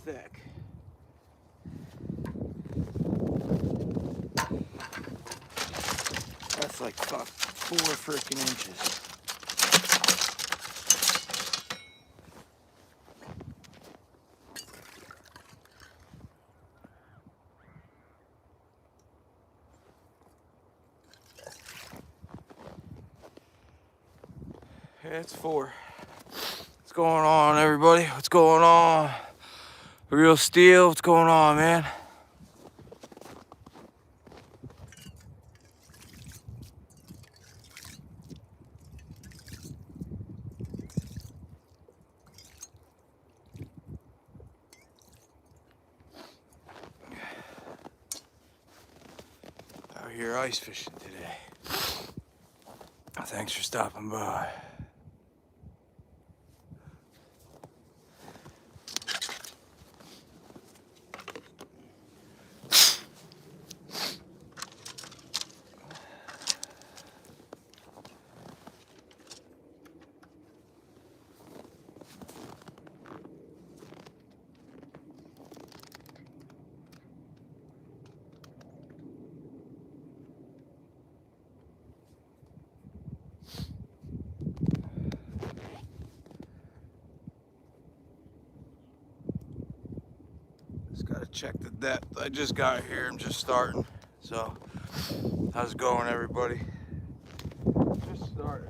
thick. That's like 4 freaking inches. Yeah, it's 4. What's going on, everybody? What's going on? Real Steel, what's going on, man? Out here ice fishing today. Thanks for stopping by. Gotta check the depth. I just got here, I'm just starting. So, how's it going, everybody? Just started.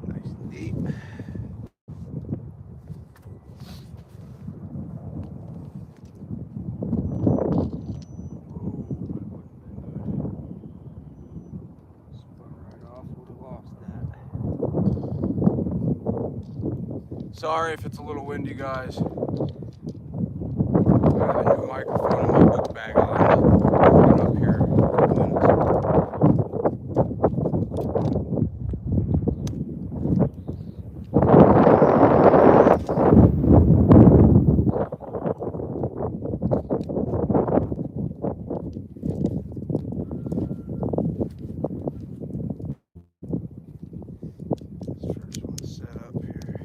Nice and deep. Sorry if it's a little windy, guys. I have a new microphone in my book bag. I'll end up here in a couple This first one's set up here.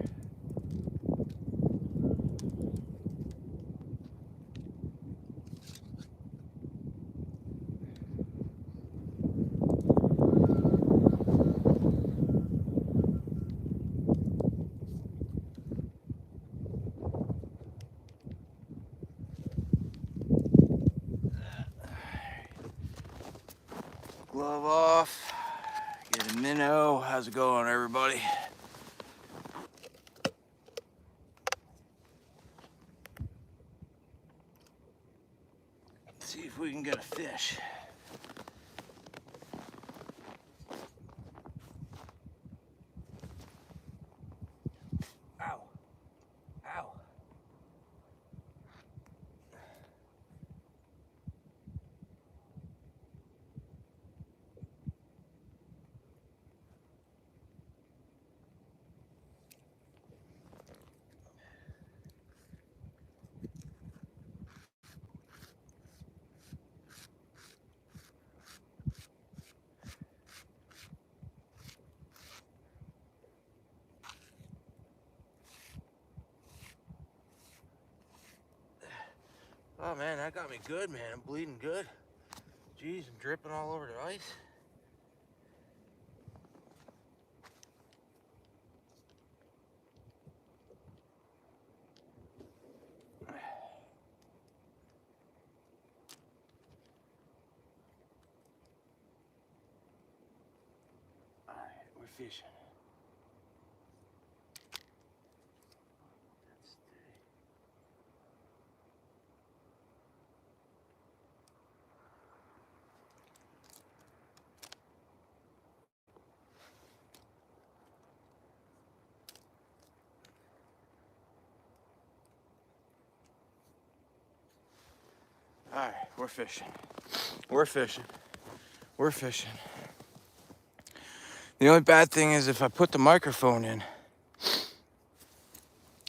Glove off. Get a minnow. How's it going, everybody? Let's see if we can get a fish. Ow. Ow. Oh man, that got me good, man. I'm bleeding good. Jeez, I'm dripping all over the ice. fishing. All right, we're fishing. We're fishing. We're fishing. The only bad thing is if I put the microphone in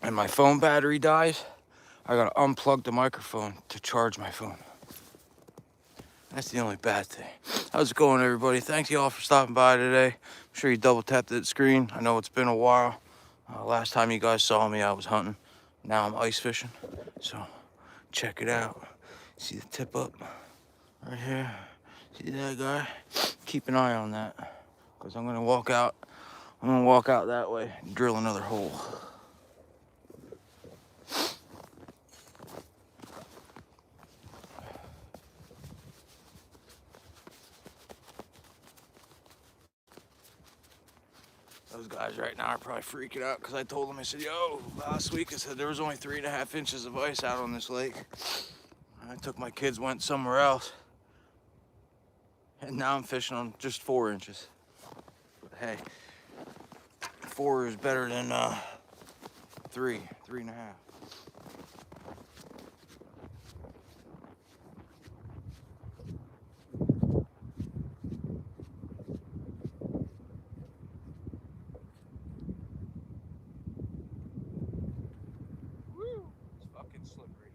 and my phone battery dies, I gotta unplug the microphone to charge my phone. That's the only bad thing. How's it going, everybody? Thank you all for stopping by today. I'm sure you double tapped that screen. I know it's been a while. Last time you guys saw me, I was hunting. Now I'm ice fishing. So check it out. See the tip up right here? See that guy? Keep an eye on that, because I'm gonna walk out. I'm gonna walk out that way and drill another hole. Those guys right now are probably freaking out because I told them, I said, yo, last week I said there was only 3.5 inches of ice out on this lake. I took my kids, went somewhere else, and now I'm fishing on just 4 inches. But hey, 4 is better than 3.5. It's fucking slippery.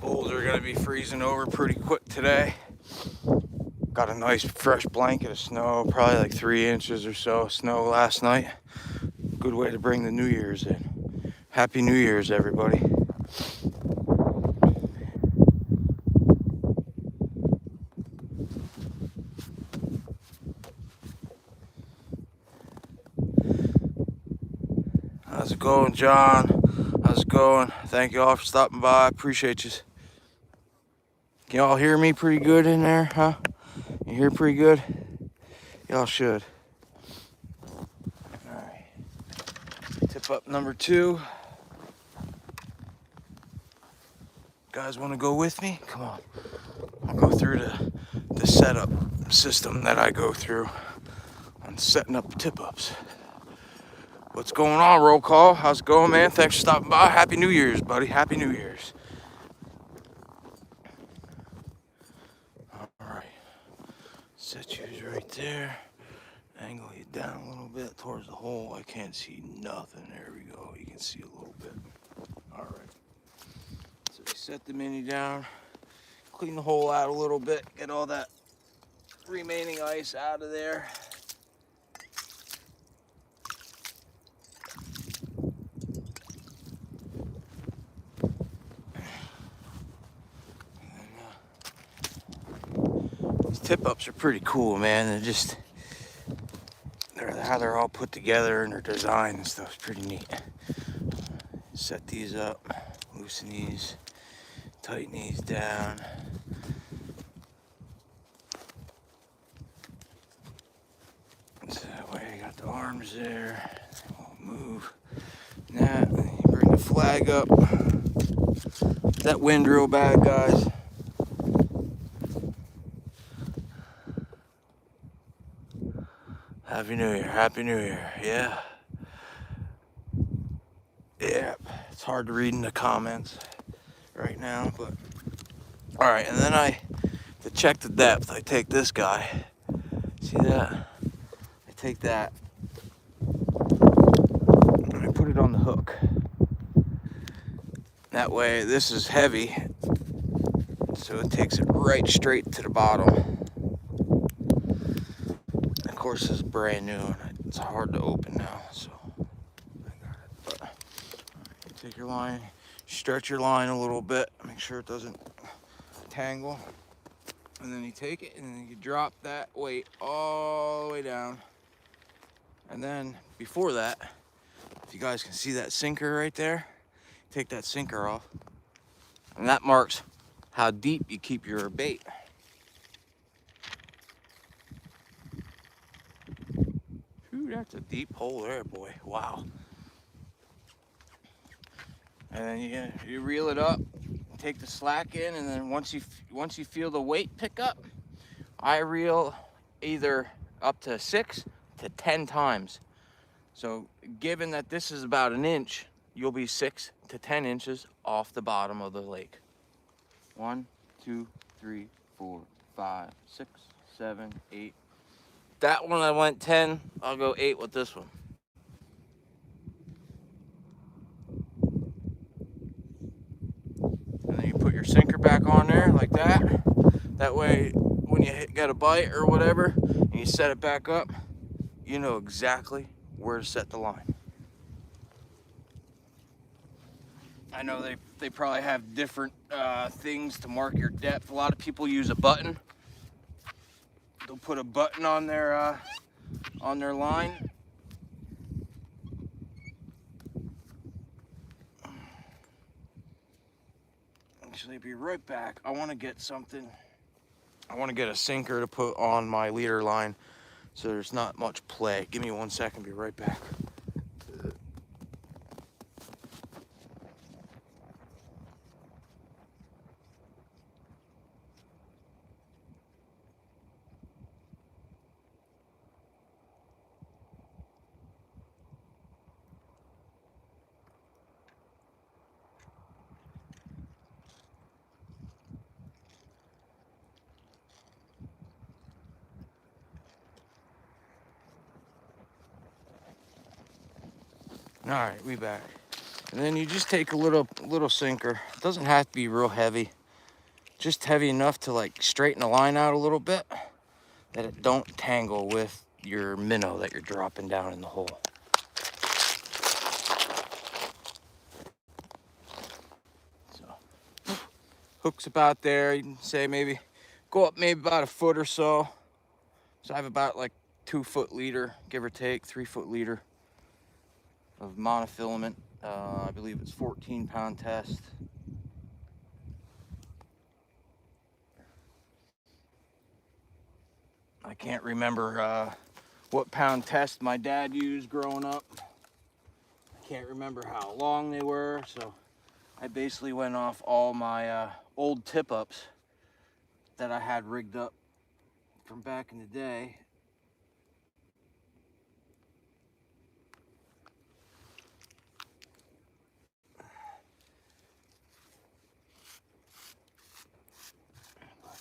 Holes are gonna be freezing over pretty quick today. Got a nice fresh blanket of snow, probably like 3 inches or so of snow last night. Good way to bring the New Year's in. Happy New Year's, everybody. How's it going, John? How's it going? Thank you all for stopping by. Appreciate you. Can y'all hear me pretty good in there, huh? You hear pretty good? Y'all should. All right. Tip up number 2. Guys want to go with me? Come on. I'll go through the setup system that I go through on setting up tip-ups. What's going on, roll call? How's it going, man? Thanks for stopping by. Happy New Year's, buddy. Happy New Year's. All right. Set yours right there. Angle you down a little bit towards the hole. I can't see nothing. There we go. You can see a little bit. All right. So we set the mini down. Clean the hole out a little bit. Get all that remaining ice out of there. Tip-ups are pretty cool, man. How they're all put together and their design and stuff is pretty neat. Set these up, loosen these, tighten these down. So that way you got the arms there. They won't move. Now you bring the flag up. That wind real bad, guys. Happy New Year, Happy New Year, yeah. Yeah, it's hard to read in the comments right now, but. All right, and then to check the depth, I take this guy. See that? I take that. put it on the hook. That way, this is heavy, so it takes it right straight to the bottom. Of course, this is brand new and it's hard to open now, so I got it. But right, take your line, stretch your line a little bit, make sure it doesn't tangle, and then you take it and then you drop that weight all the way down. And then before that, if you guys can see that sinker right there, take that sinker off, and that marks how deep you keep your bait. Ooh, that's a deep hole there, boy. Wow. And then you reel it up, take the slack in, and then once you feel the weight pick up, I reel either up to 6 to 10 times. So given that this is about an inch, you'll be 6 to 10 inches off the bottom of the lake. 1, 2, 3, 4, 5, 6, 7, 8. That one I went 10, I'll go 8 with this one. And then you put your sinker back on there like that. That way, when you get a bite or whatever, and you set it back up, you know exactly where to set the line. I know they probably have different things to mark your depth. A lot of people use a button. They'll put a button on their line. Actually, be right back. I want to get something. I want to get a sinker to put on my leader line so there's not much play. Give me 1 second, be right back. All right, we back. And then you just take a little sinker. It doesn't have to be real heavy. Just heavy enough to like straighten the line out a little bit, that it don't tangle with your minnow that you're dropping down in the hole. So, hook's about there. You can say maybe, go up maybe about a foot or so. So I have about like 2 foot leader, give or take, 3 foot leader of monofilament. I believe it's 14-pound test. I can't remember what pound test my dad used growing up. I can't remember how long they were, so I basically went off all my old tip-ups that I had rigged up from back in the day.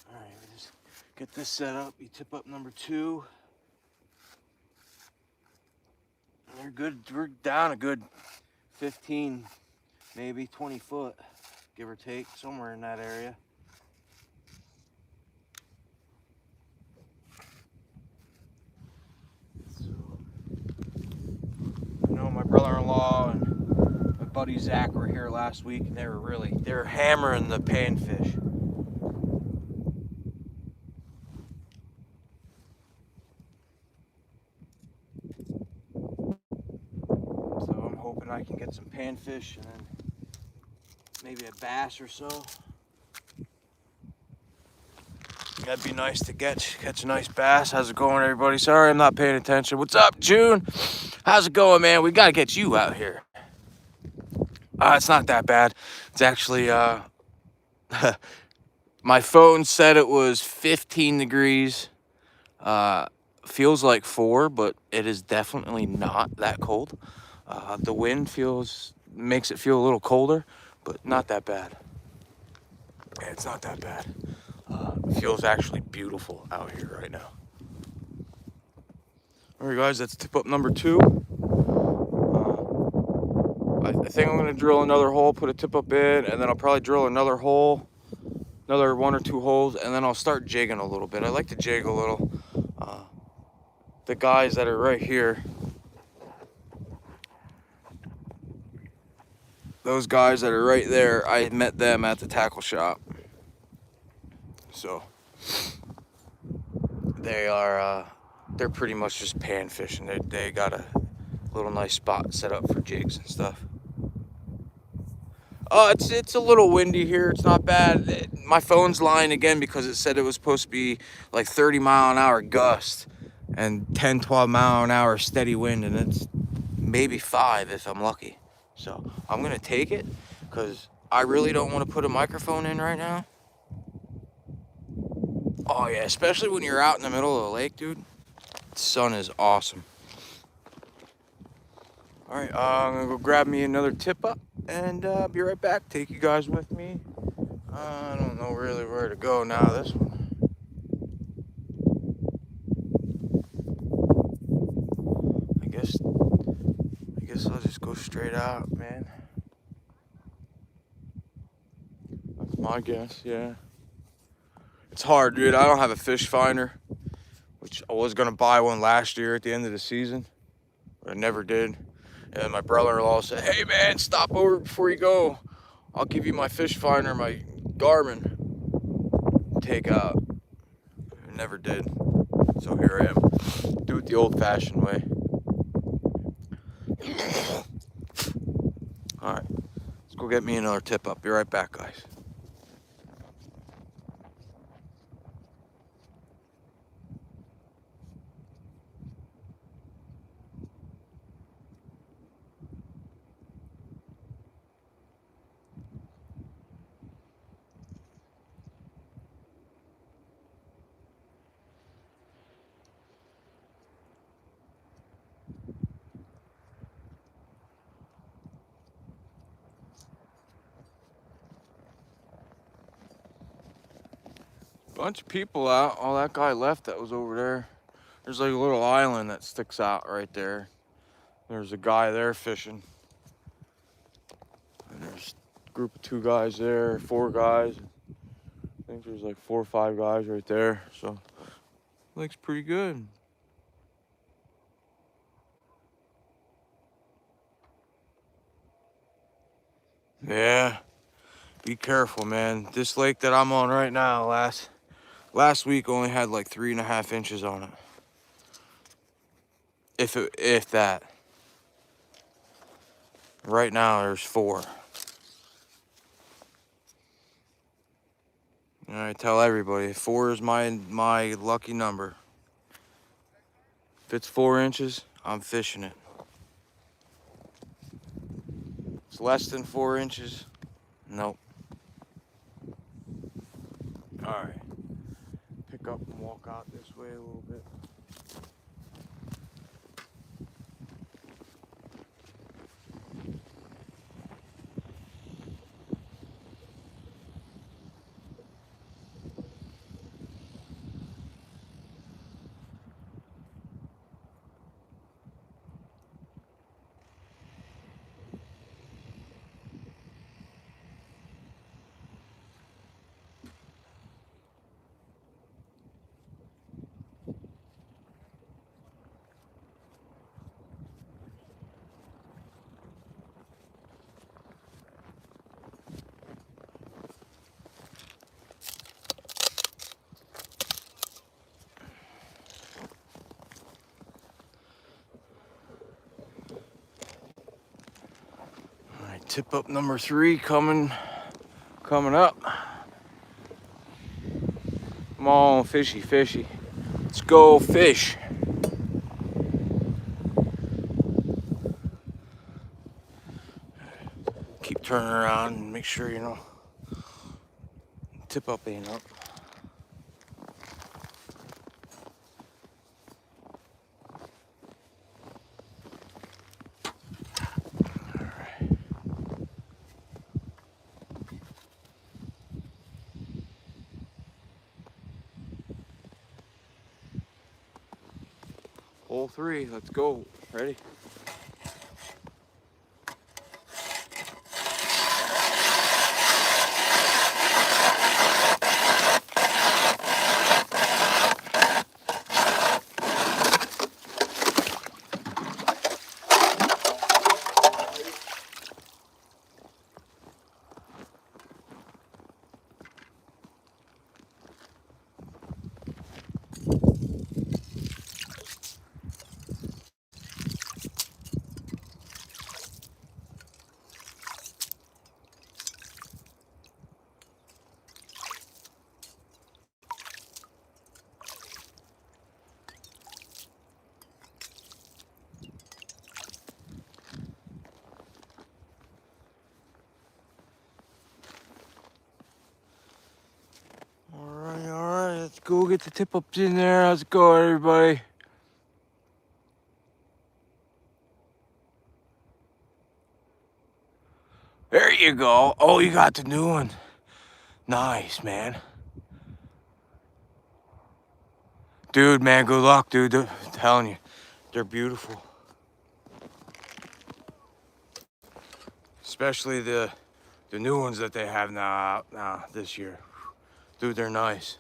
All right, we just get this set up. You tip up number 2. They're good. We're down a good 15, maybe 20 foot, give or take, somewhere in that area. So, you know, my brother-in-law and my buddy Zach were here last week, and they were hammering the panfish. I can get some panfish and then maybe a bass or so. That'd be nice to catch a nice bass. How's it going, everybody? Sorry, I'm not paying attention. What's up, June? How's it going, man? We gotta get you out here. It's not that bad. It's actually my phone said it was 15 degrees. Feels like 4, but it is definitely not that cold. The wind makes it feel a little colder, but not that bad. Yeah, it's not that bad. It feels actually beautiful out here right now. All right, guys, that's tip up number 2. I think I'm gonna drill another hole, put a tip up in, and then I'll probably drill another hole, another 1 or 2 holes, and then I'll start jigging a little bit. I like to jig a little. The guys that are right here, those guys that are right there, I met them at the tackle shop. So they are, they're pretty much just pan fishing. They got a little nice spot set up for jigs and stuff. It's a little windy here. It's not bad. My phone's lying again because it said it was supposed to be like 30-mile-an-hour gust and 10, 12-mile-an-hour steady wind, and it's maybe 5 if I'm lucky. So I'm gonna take it because I really don't want to put a microphone in right now. Oh yeah, especially when you're out in the middle of the lake, dude. The sun is awesome. All right, I'm gonna go grab me another tip up and be right back. Take you guys with me. I don't know really where to go now. This one. I guess I'll just go straight out, man. That's my guess, yeah. It's hard, dude. I don't have a fish finder, which I was gonna buy one last year at the end of the season, but I never did. And my brother-in-law said, "Hey man, stop over before you go. I'll give you my fish finder, my Garmin. Take out." I never did. So here I am. Do it the old-fashioned way. All right, let's go get me another tip up. Be right back, guys. Bunch of people out. Oh, that guy left that was over there. There's like a little island that sticks out right there. There's a guy there fishing. And there's a group of 2 guys there, 4 guys. I think there's like 4 or 5 guys right there. So, looks pretty good. Yeah, be careful, man. This lake that I'm on right now, last week only had like 3.5 inches on it. If that. Right now there's 4. And I tell everybody, 4 is my lucky number. If it's 4 inches, I'm fishing it. It's less than 4 inches, nope. All right, pick up and walk out this way a little bit. All right, tip up number 3 coming up. Come on, fishy, fishy. Let's go fish. Keep turning around and make sure, you know, tip up ain't up. All right. Hole 3, let's go. Ready? go get the tip-ups in there. How's it going, everybody? There you go. Oh, you got the new one. Nice, man. Dude, man, good luck, dude. I'm telling you, they're beautiful. Especially the new ones that they have now this year. Dude, they're nice.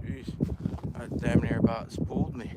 Jeez, that damn near about spooled me.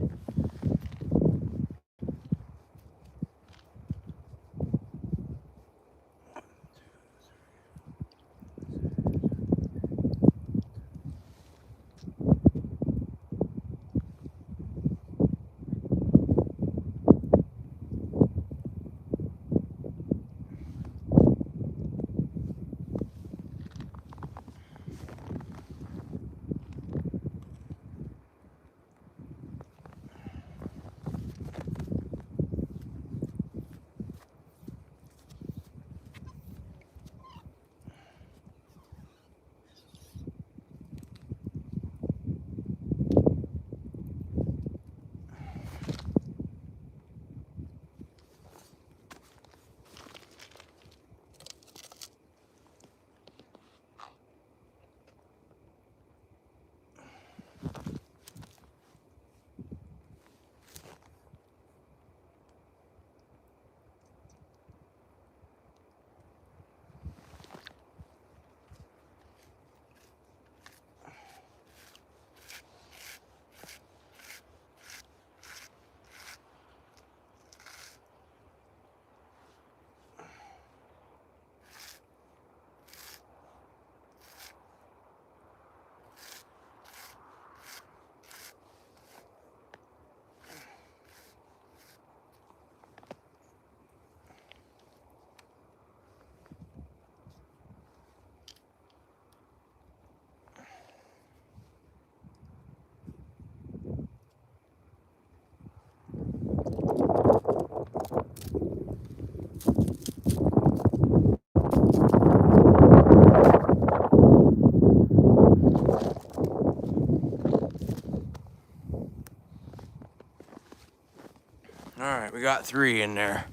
All right, we got 3 in there.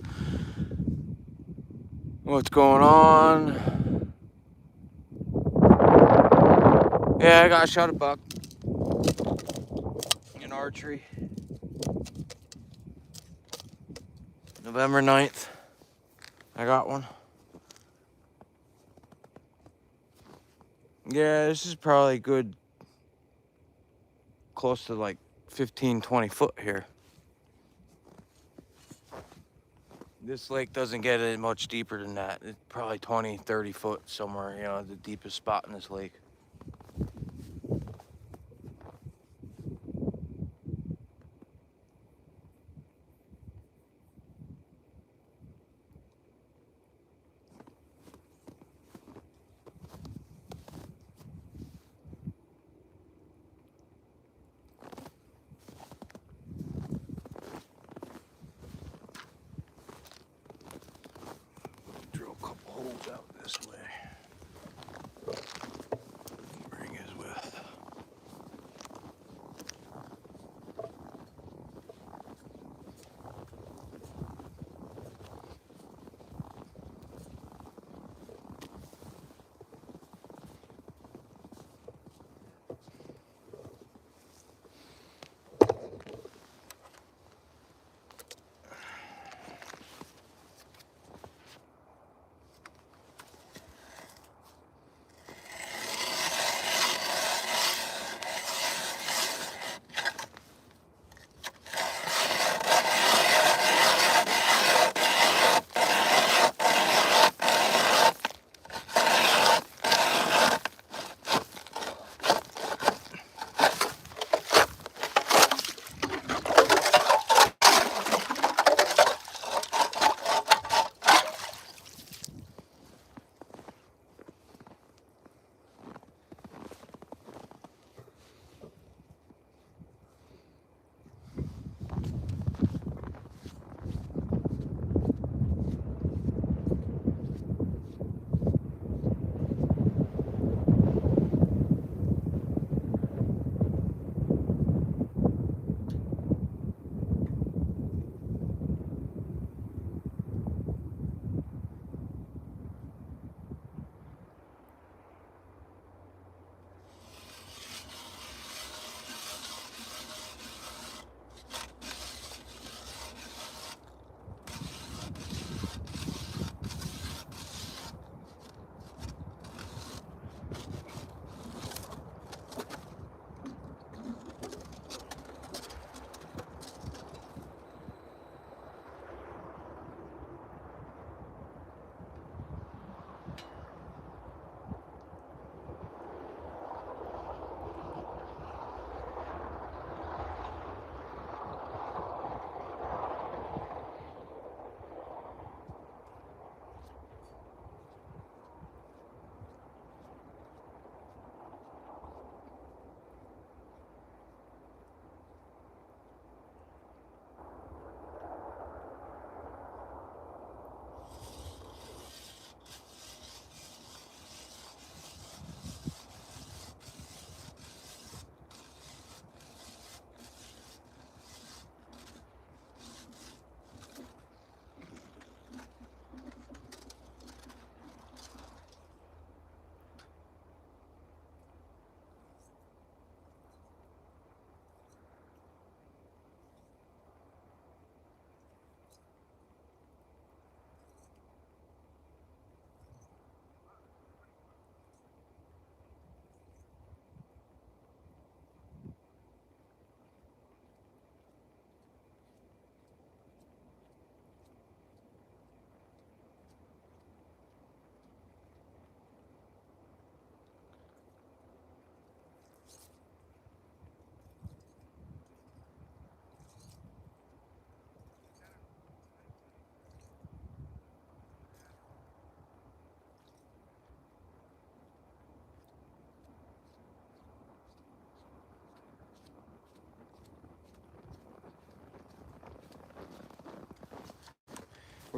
What's going on? Yeah, I got shot a buck in archery. November 9th. I got one. Yeah, this is probably good, close to like 15, 20 foot here. This lake doesn't get it much deeper than that. It's probably 20, 30 foot somewhere, you know, the deepest spot in this lake. Drill a couple holes out this way.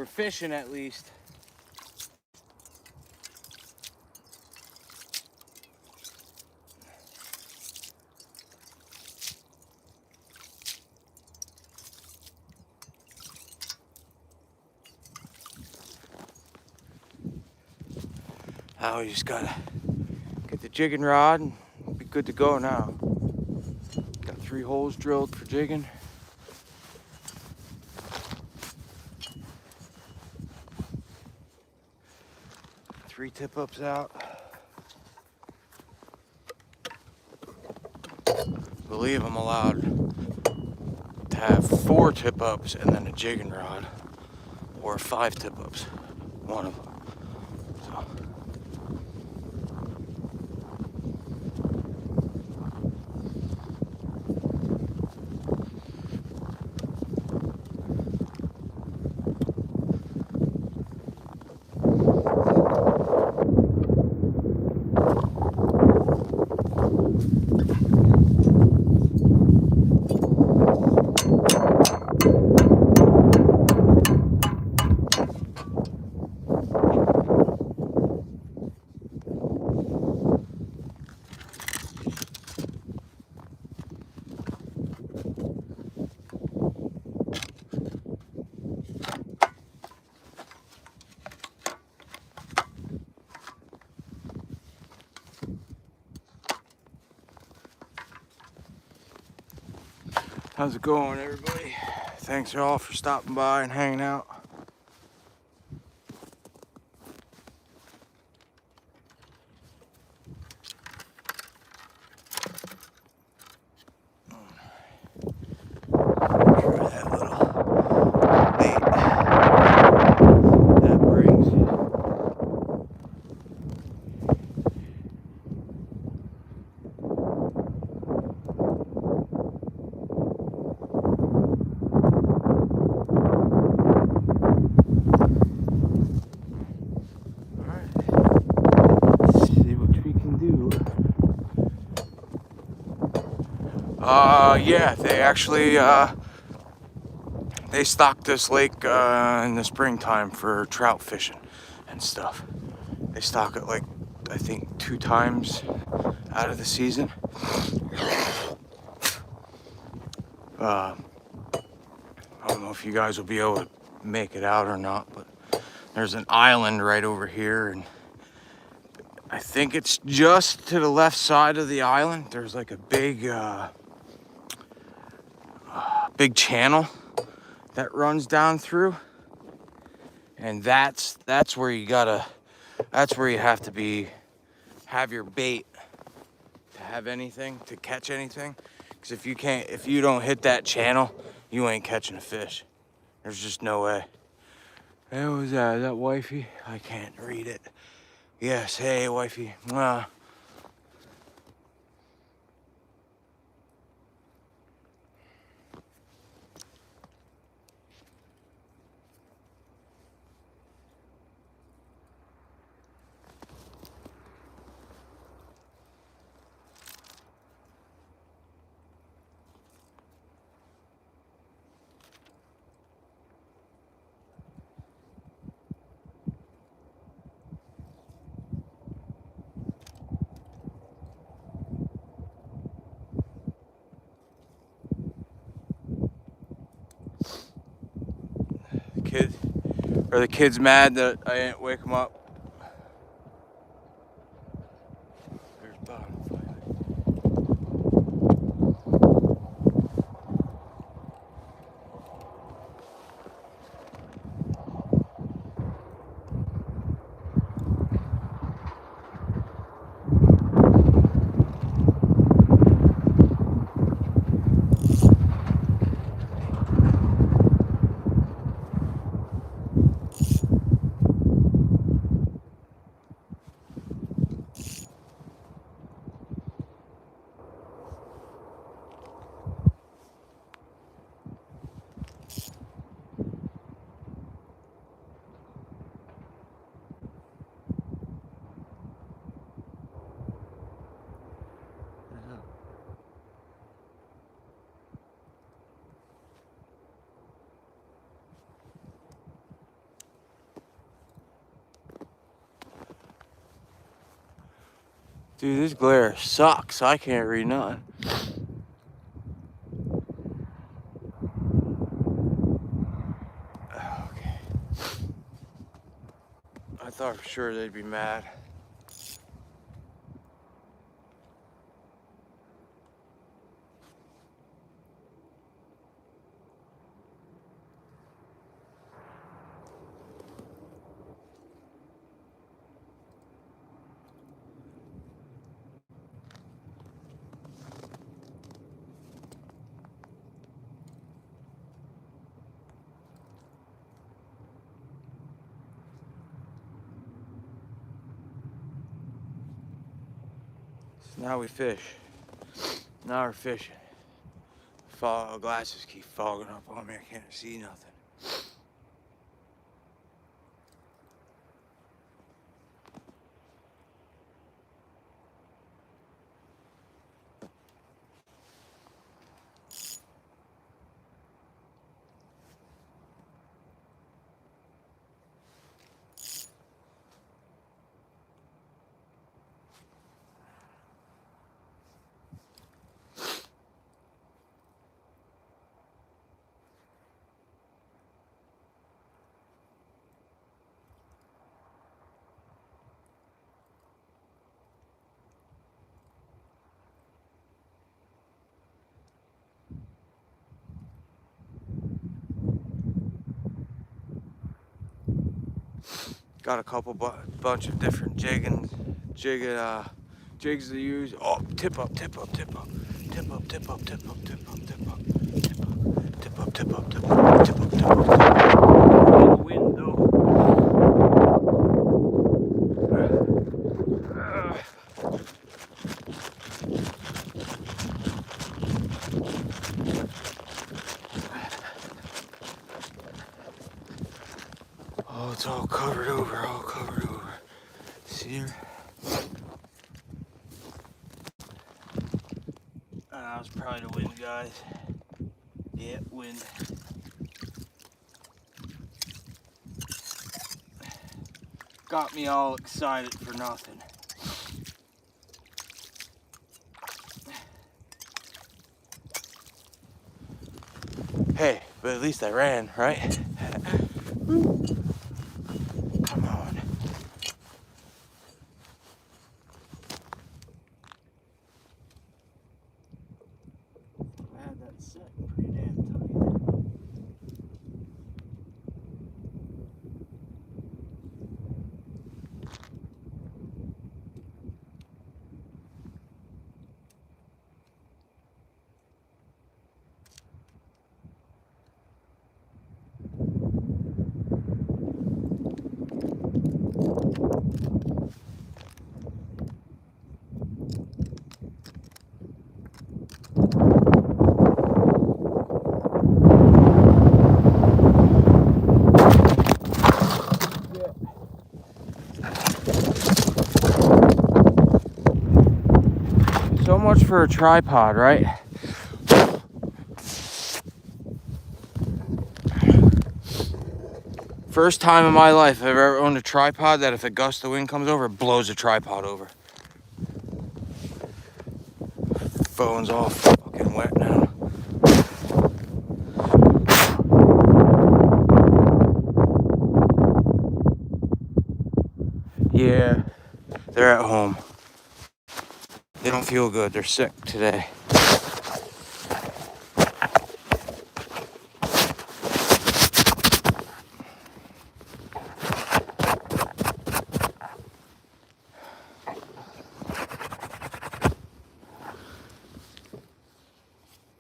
We're fishing at least. Now we just gotta get the jigging rod and be good to go now. Got 3 holes drilled for jigging. Three tip-ups out. I believe I'm allowed to have 4 tip-ups and then a jigging rod, or 5 tip-ups, one of them. So. How's it going, everybody? Thanks all for stopping by and hanging out. Try that little bait that brings. Yeah, they actually, they stock this lake in the springtime for trout fishing and stuff. They stock it like, I think 2 times out of the season. I don't know if you guys will be able to make it out or not, but there's an island right over here, and I think it's just to the left side of the island. There's like a big channel that runs down through, and that's where you have to have your bait to have anything, to catch anything. Because if you don't hit that channel, you ain't catching a fish. There's just no way. Hey, what was that? Is that wifey? I can't read it. Yes, hey wifey. Mwah. The kids mad that I didn't wake them up. There's bottom finally. Dude, this glare sucks. I can't read nothing. Okay. I thought for sure they'd be mad. So now we fish. Now we're fishing. Glasses keep fogging up on me. I can't see nothing. Got a couple bunch of different jigging jigs to use. Oh, tip up, tip up, tip up, tip up, tip up, tip up, tip up, tip up, tip up, tip up, tip up, tip up, tip up, tip up. The wind though. Oh, it's all covered over, all covered over. See her? That was probably the wind, guys. Yeah, wind. Got me all excited for nothing. Hey, but at least I ran, right? Come on. I had that set pretty damn tight. So much for a tripod, right? First time in my life I've ever owned a tripod that if a gust of wind comes over, it blows the tripod over. Phone's all fucking wet now. Yeah, they're at home. They don't feel good. They're sick today.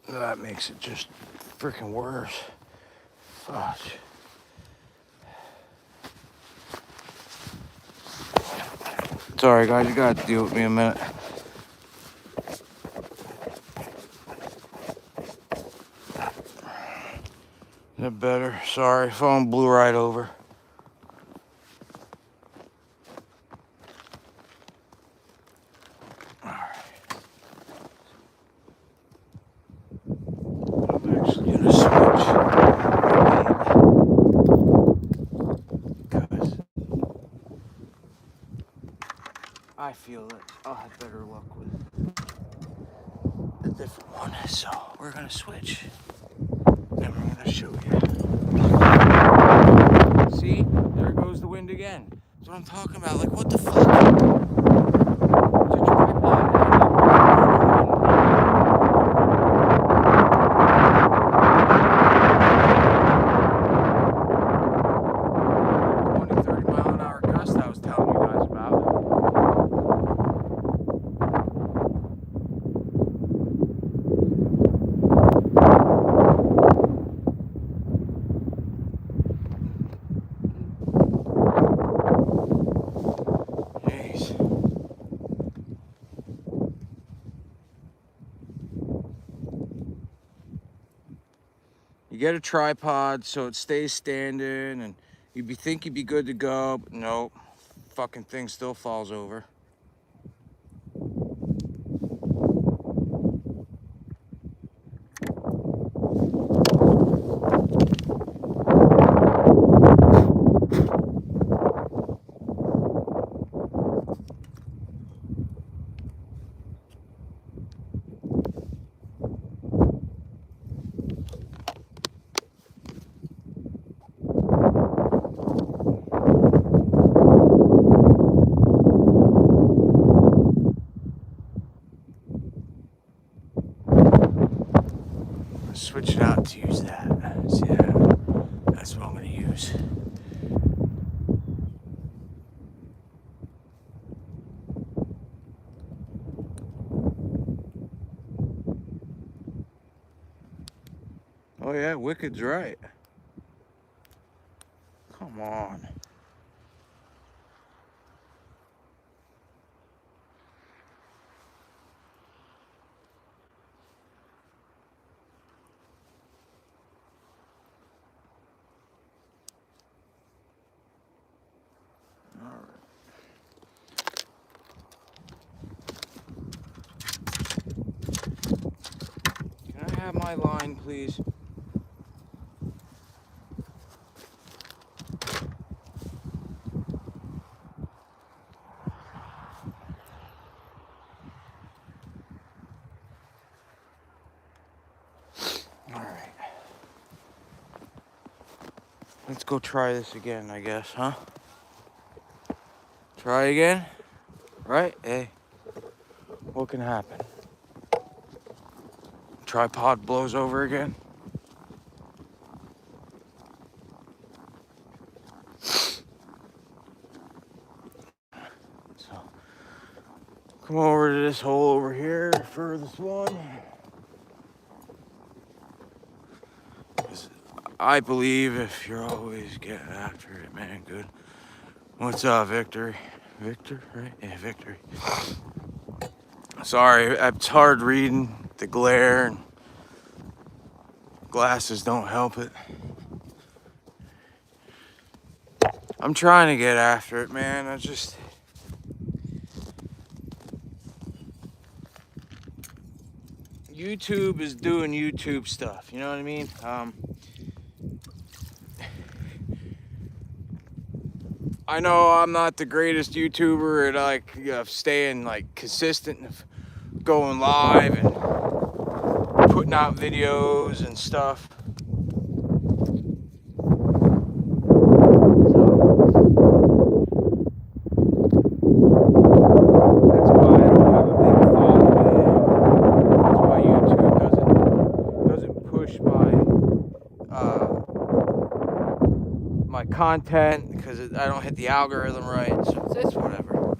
That makes it just freaking worse. Fudge. Sorry guys, you gotta deal with me a minute. Is that better? Sorry, phone blew right over. Alright. I'm actually gonna switch. Because I I feel that I'll have better luck with a different one. So we're gonna switch, and we're gonna show you. See, there goes the wind again. That's what I'm talking about. Like, what the fuck? It's a tripod. 20, 30 mile an hour gust I was telling you guys about. You get a tripod so it stays standing, and think you'd be good to go, but nope, fucking thing still falls over. Switch it out to use that. See that? That's what I'm gonna use. Oh yeah, Wicked's right. Come on. Can I have my line, please? All right. Let's go try this again, I guess, huh? Try again? Right? Hey, what can happen? Tripod blows over again? So, come over to this hole over here, furthest one. I believe if you're always getting after it, man, good. What's up, Victory? Victor, right? Yeah, Victory. Sorry, it's hard reading, the glare, and glasses don't help it. I'm trying to get after it, man. I just... YouTube is doing YouTube stuff, you know what I mean? I know I'm not the greatest YouTuber at like staying like consistent and going live and putting out videos and stuff. That's why I don't have a big following. That's why YouTube doesn't push my content, because I don't hit the algorithm right. So it's whatever.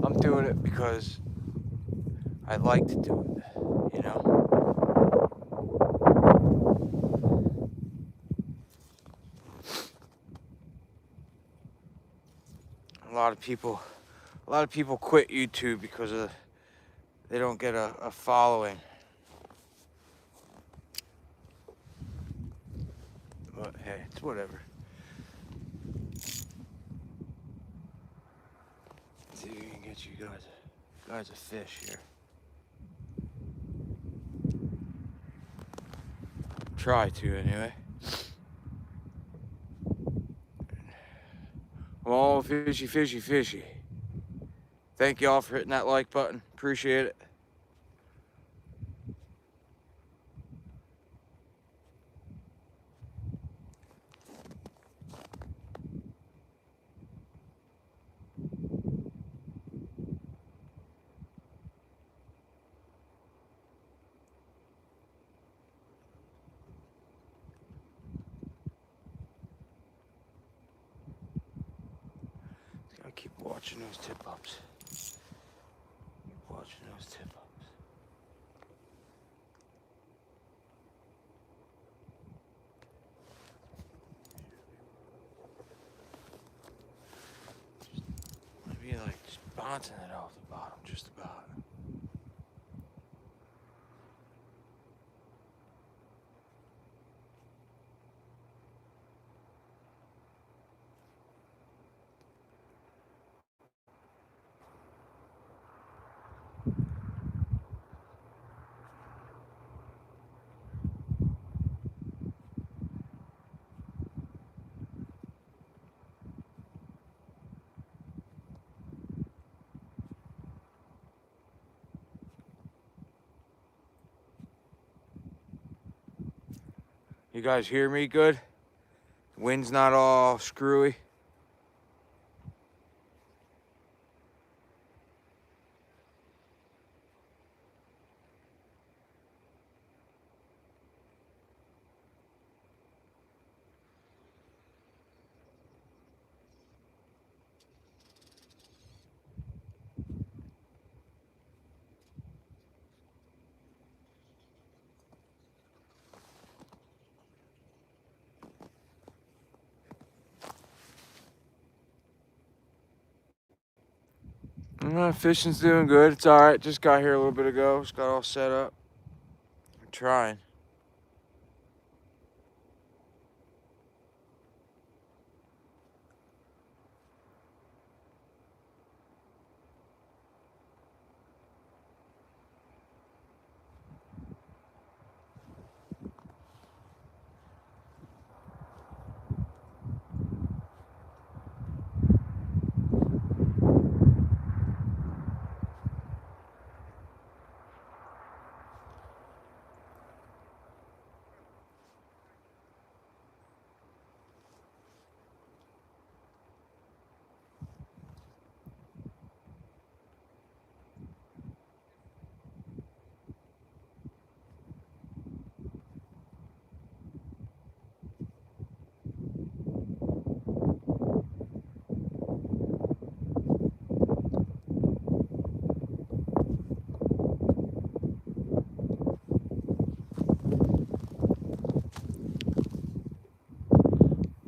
I'm doing it because I like to do it, you know? A lot of people quit YouTube because they don't get a following. But hey, it's whatever. See if we can get you guys a fish here. Try to anyway. Oh, fishy, fishy, fishy. Thank you all for hitting that like button. Appreciate it. Gotta keep watching those tip-ups. Keep watching those tip-ups. Maybe like just bouncing it off the bottom, just about. You guys hear me good? Wind's not all screwy. Fishing's doing good. It's all right. Just got here a little bit ago. Just got all set up. I'm trying.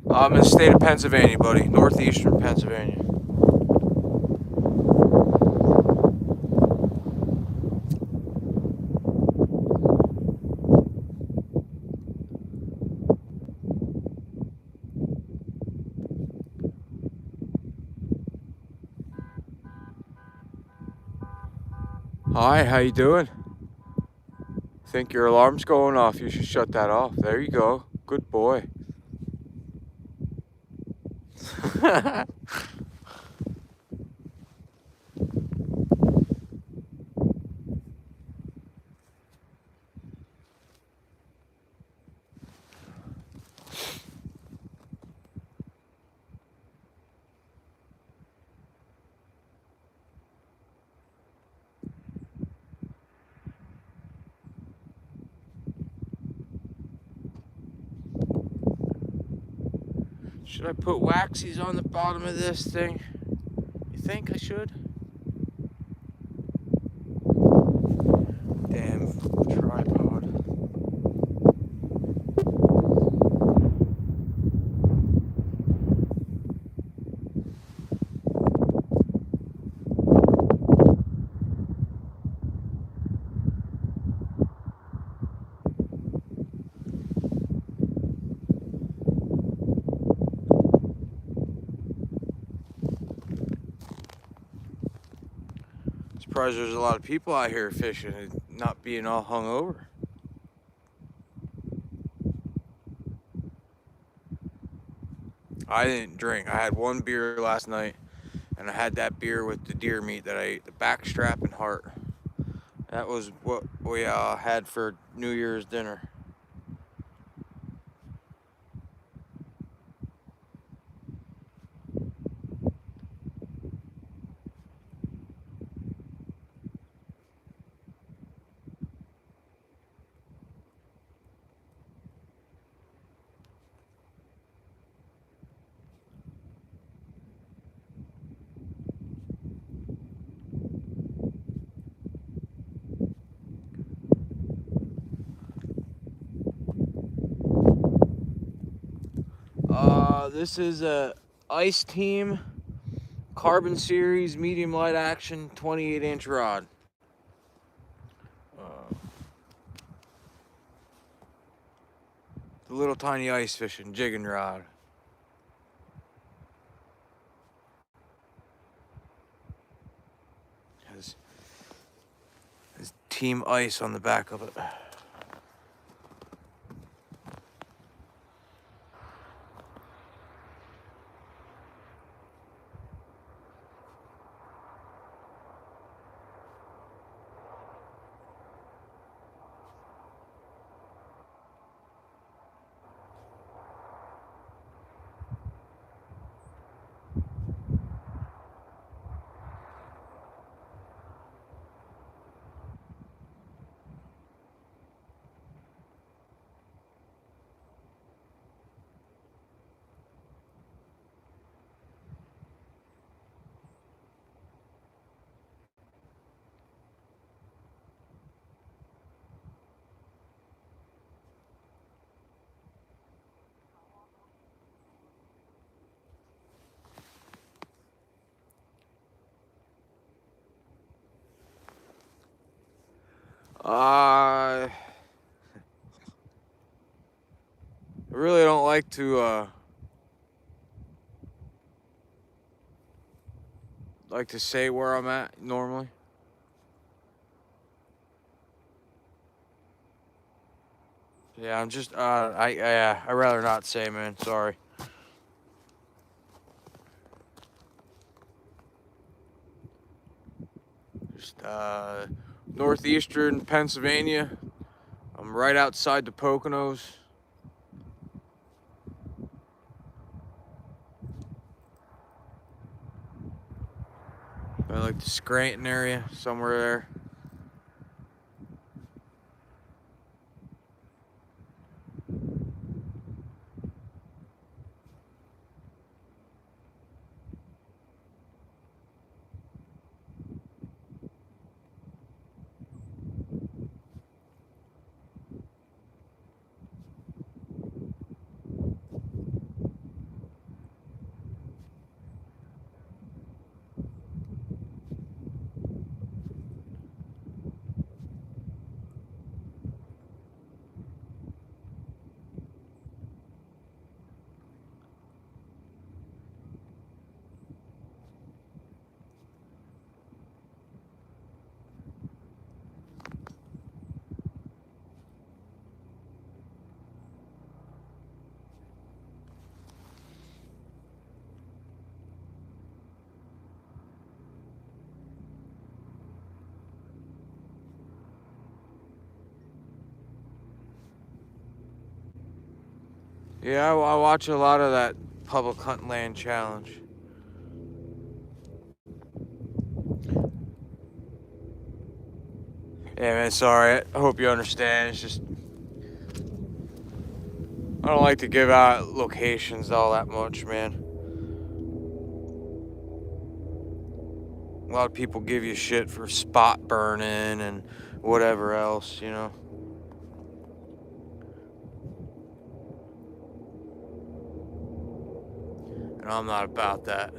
I'm in the state of Pennsylvania, buddy. Northeastern Pennsylvania. Hi, how you doing? Think your alarm's going off. You should shut that off. There you go. Good boy. Should I put waxies on the bottom of this thing? You think I should? Damn tripod. Surprised there's a lot of people out here fishing and not being all hungover. I didn't drink. I had one beer last night. And I had that beer with the deer meat that I ate, the backstrap and heart. That was what we had for New Year's dinner. This is a Ice Team Carbon Series medium light action 28-inch rod. The little tiny ice fishing jigging rod. Has Team Ice on the back of it. I really don't like to say where I'm at normally. Yeah, I'm just I rather not say, man. Sorry. Just northeastern Pennsylvania. I'm right outside the Poconos. I like the Scranton area, somewhere there. Yeah, I watch a lot of that public hunt land challenge. Yeah, man, sorry. I hope you understand. It's just I don't like to give out locations all that much, man. A lot of people give you shit for spot burning and whatever else, you know. And I'm not about that.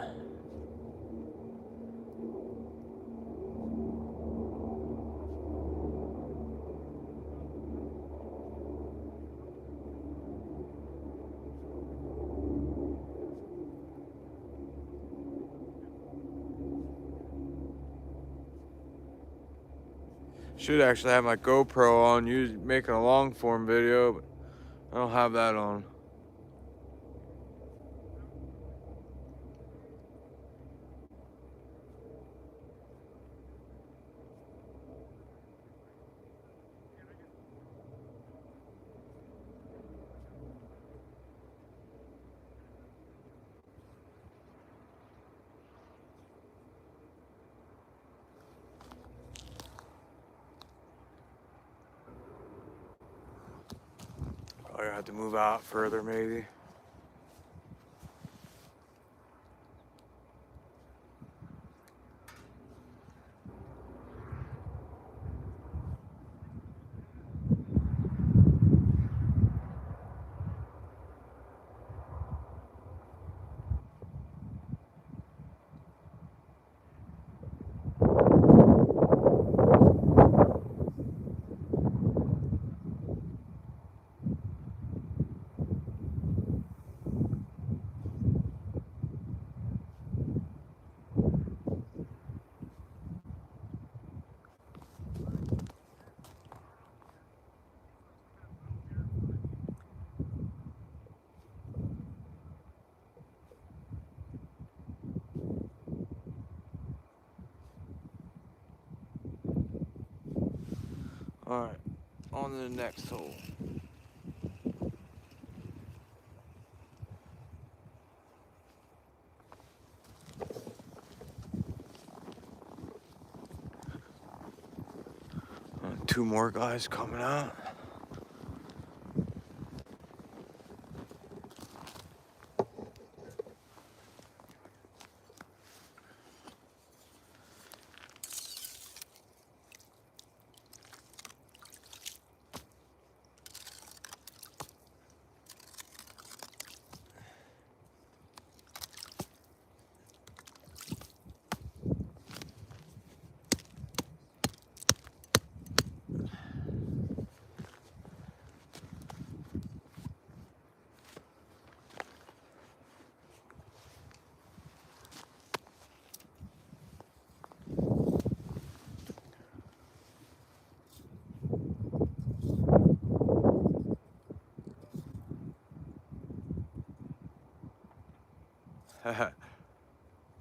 Should actually have my GoPro on, making a long form video, but I don't have that on. I have to move out further, maybe. All right, on to the next hole. Two more guys coming out.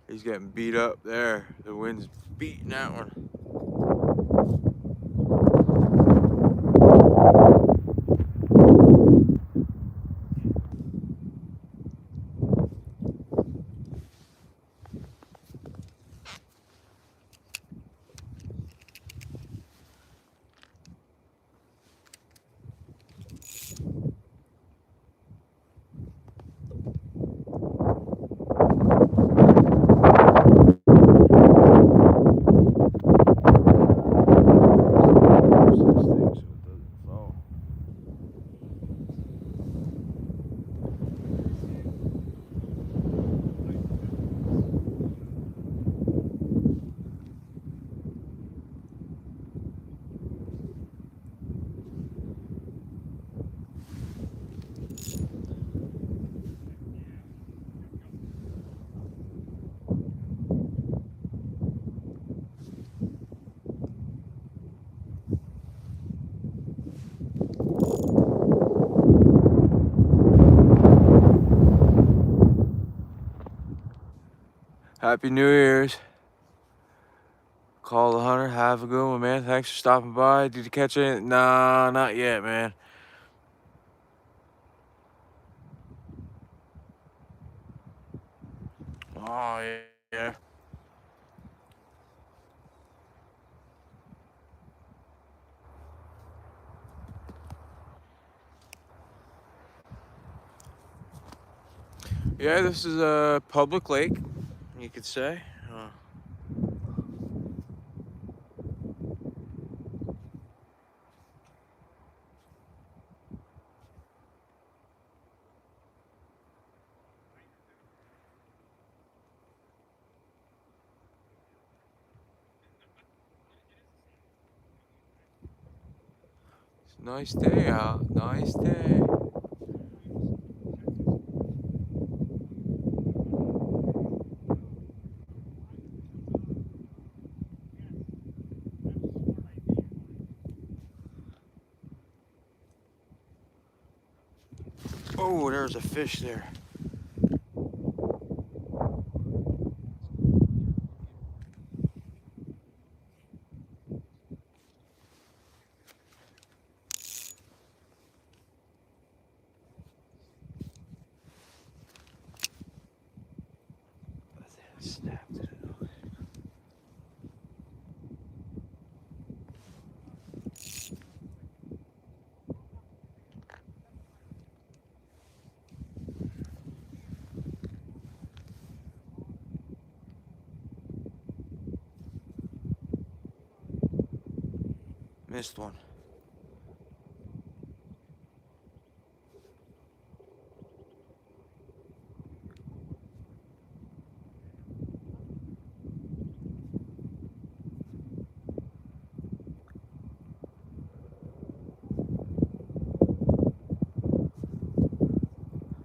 He's getting beat up there. The wind's beating that one. Happy New Year's. Call the hunter. Have a good one, man. Thanks for stopping by. Did you catch it? Nah, not yet, man. Oh, yeah. Yeah, this is a public lake, you could say. It's a nice day out. Nice day. Oh, there's a fish there. Snapped it. Missed one.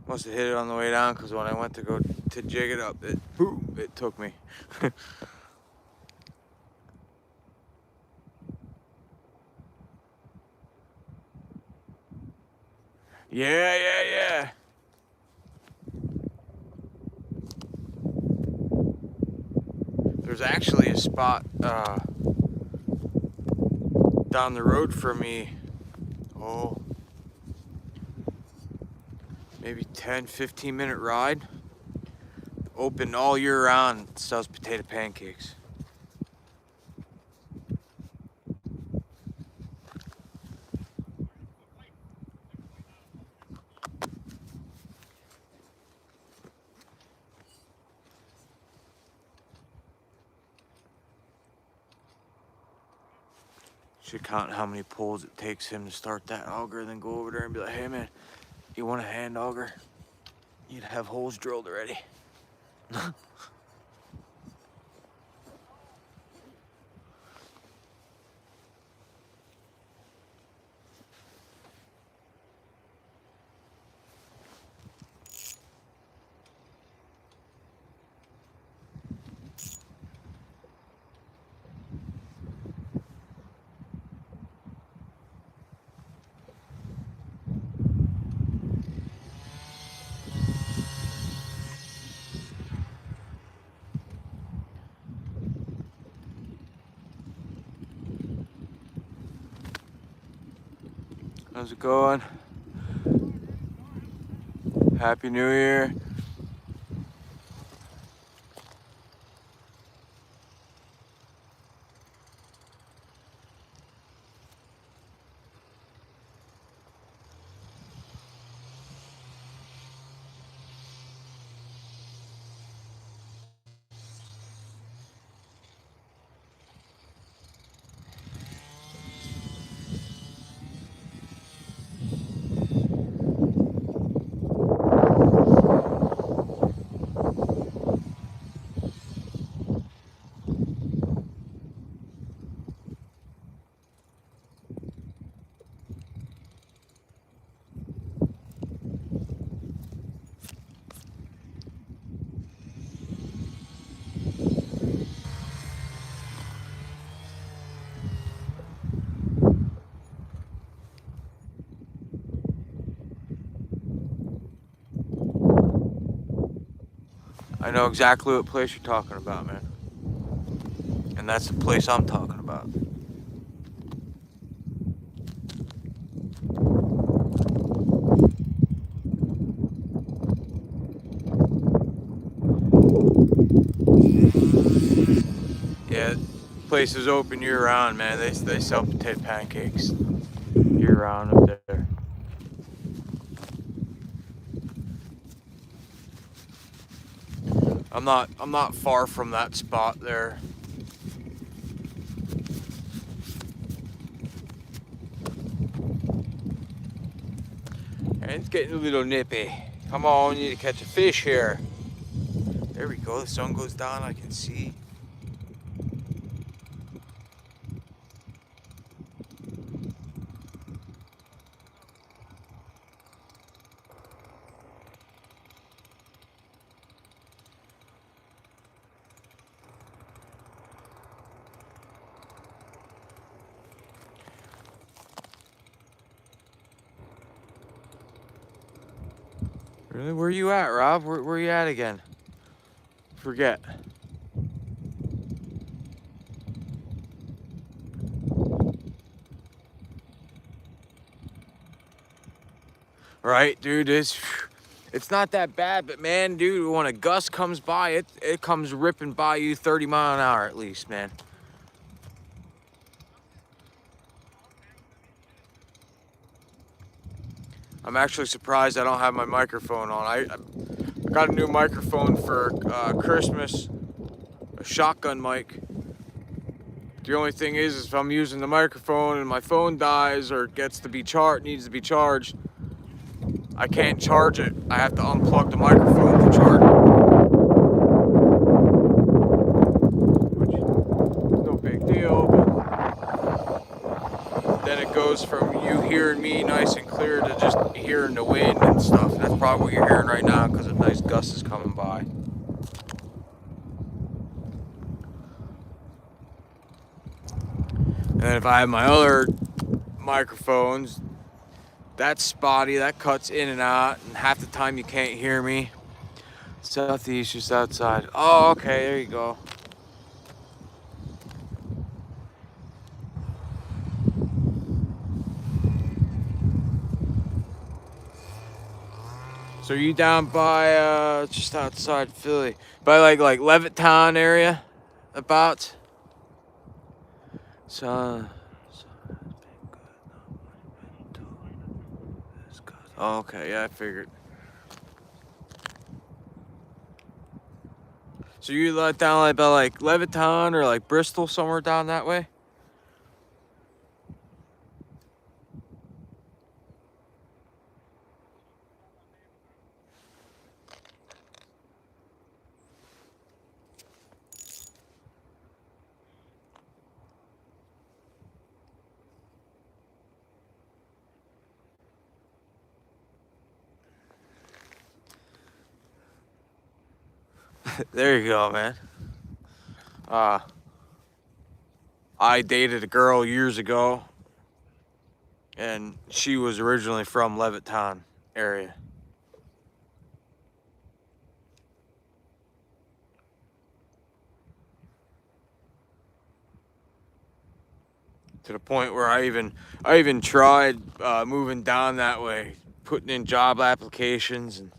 Must have hit it on the way down, because when I went to go to jig it up, it took me. Yeah. There's actually a spot down the road from me. Oh, maybe 10-15 minute ride. Open all year round, sells potato pancakes. Should count how many pulls it takes him to start that auger, then go over there and be like, hey man, you want a hand auger? You'd have holes drilled already. How's it going? Happy New Year. I know exactly what place you're talking about, man. And that's the place I'm talking about. Yeah, place is open year round, man. They sell potato pancakes year round up there. I'm not far from that spot there. And it's getting a little nippy. Come on, you need to catch a fish here. There we go, the sun goes down, I can see. Really? Where you at, Rob? Where you at again? Forget. Right, dude, it's not that bad, but man, dude, when a gust comes by, it comes ripping by you 30 miles an hour at least, man. I'm actually surprised I don't have my microphone on. I got a new microphone for Christmas, a shotgun mic. The only thing is if I'm using the microphone and my phone dies or needs to be charged, I can't charge it. I have to unplug the microphone to charge it. Which is no big deal, but then it goes from you hearing me nice and clear to just hearing the wind and stuff. That's probably what you're hearing right now because a nice gust is coming by. And if I have my other microphones, that's spotty, that cuts in and out, and half the time you can't hear me. Southeast, just outside. Oh, okay, there you go. So are you down by just outside Philly, by like Levittown area, about? So. Oh, okay, yeah, I figured. So you let down like by like Levittown or like Bristol, somewhere down that way? There you go, man. I dated a girl years ago, and she was originally from Levittown area. To the point where I even tried moving down that way, putting in job applications, and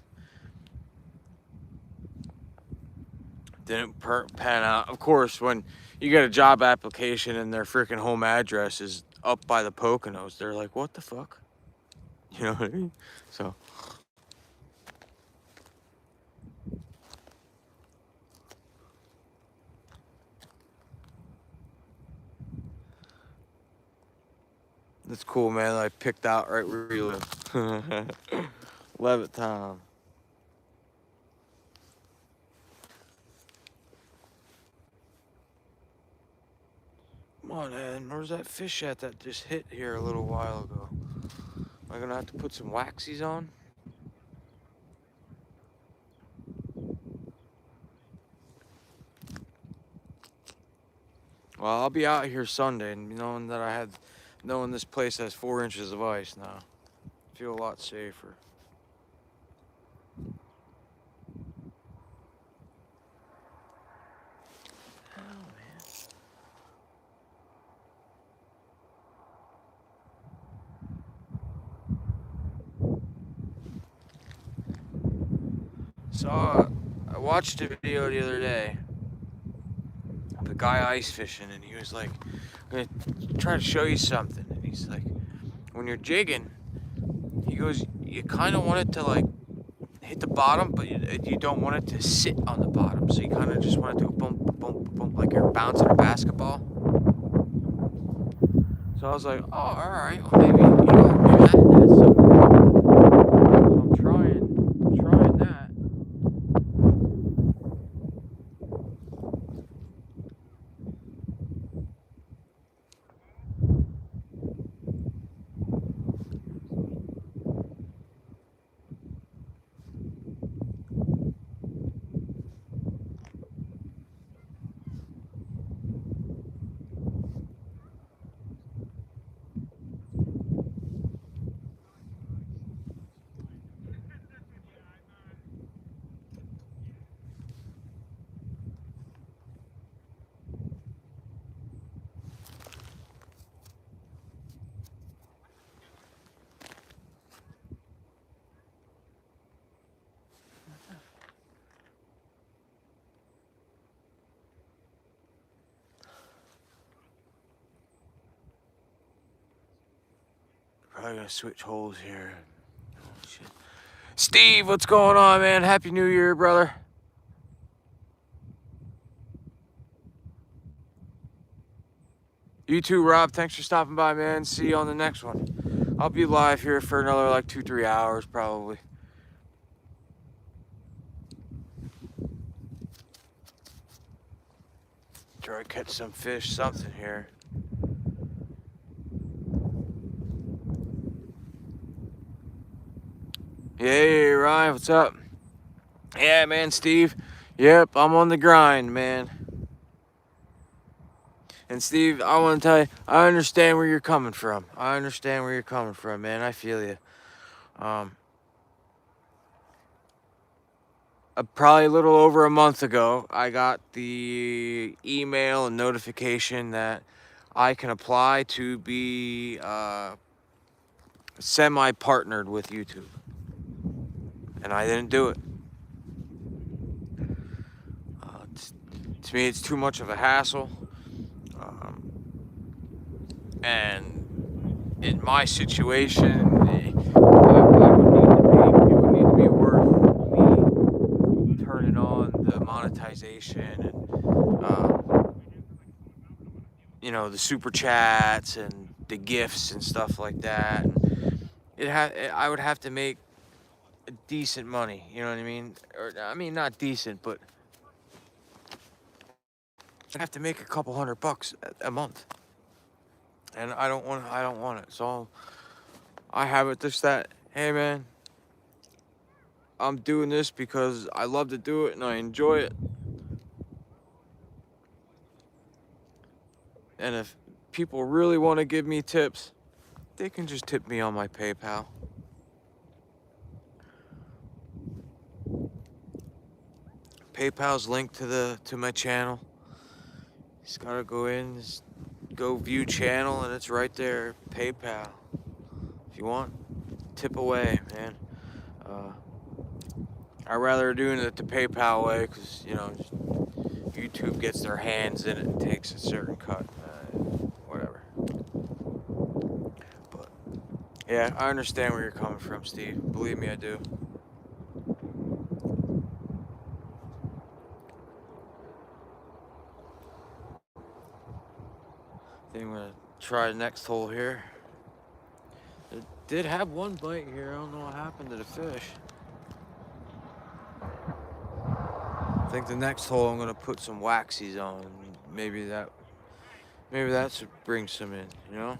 didn't pan out. Of course, when you get a job application and their freaking home address is up by the Poconos, they're like, "What the fuck?" You know what I mean? So that's cool, man. I picked out right where you live. Levittown. Come on, man. Where's that fish at that just hit here a little while ago? Am I gonna have to put some waxies on? Well, I'll be out here Sunday, and knowing this place has 4 inches of ice now, I feel a lot safer. So I watched a video the other day. The guy ice fishing, and he was like, "I'm gonna try to show you something." And he's like, "When you're jigging, he goes, you kind of want it to like hit the bottom, but you don't want it to sit on the bottom. So you kind of just want it to go bump, bump, bump, like you're bouncing a basketball." So I was like, "Oh, all right. Well, maybe that's something." So I'm trying that. Probably gonna switch holes here. Oh, shit. Steve, what's going on, man? Happy New Year, brother. You too, Rob. Thanks for stopping by, man. See you on the next one. I'll be live here for another like 2-3 hours probably. Try to catch some fish, something here. Hey, Ryan, what's up? Yeah, man, Steve. Yep, I'm on the grind, man. And Steve, I want to tell you, I understand where you're coming from. I understand where you're coming from, man. I feel you. Probably a little over a month ago, I got the email and notification that I can apply to be semi-partnered with YouTube. And I didn't do it. To me, it's too much of a hassle. And in my situation, it would need to be worth me turning on the monetization and the super chats and the gifts and stuff like that. I would have to make decent money, you know what I mean? Or I mean, not decent, but I'd have to make a couple $100 a month, and I don't want it. So I have it just that, hey man, I'm doing this because I love to do it and I enjoy it. And if people really want to give me tips, they can just tip me on my PayPal. PayPal's linked to my channel. Just gotta go in, just go view channel, and it's right there. PayPal. If you want, tip away, man. I'd rather doing it the PayPal way because YouTube gets their hands in it and takes a certain cut. Whatever. But yeah, I understand where you're coming from, Steve. Believe me, I do. I think I'm gonna try the next hole here. It did have one bite here. I don't know what happened to the fish. I think the next hole I'm gonna put some waxies on. Maybe that should bring some in, I'll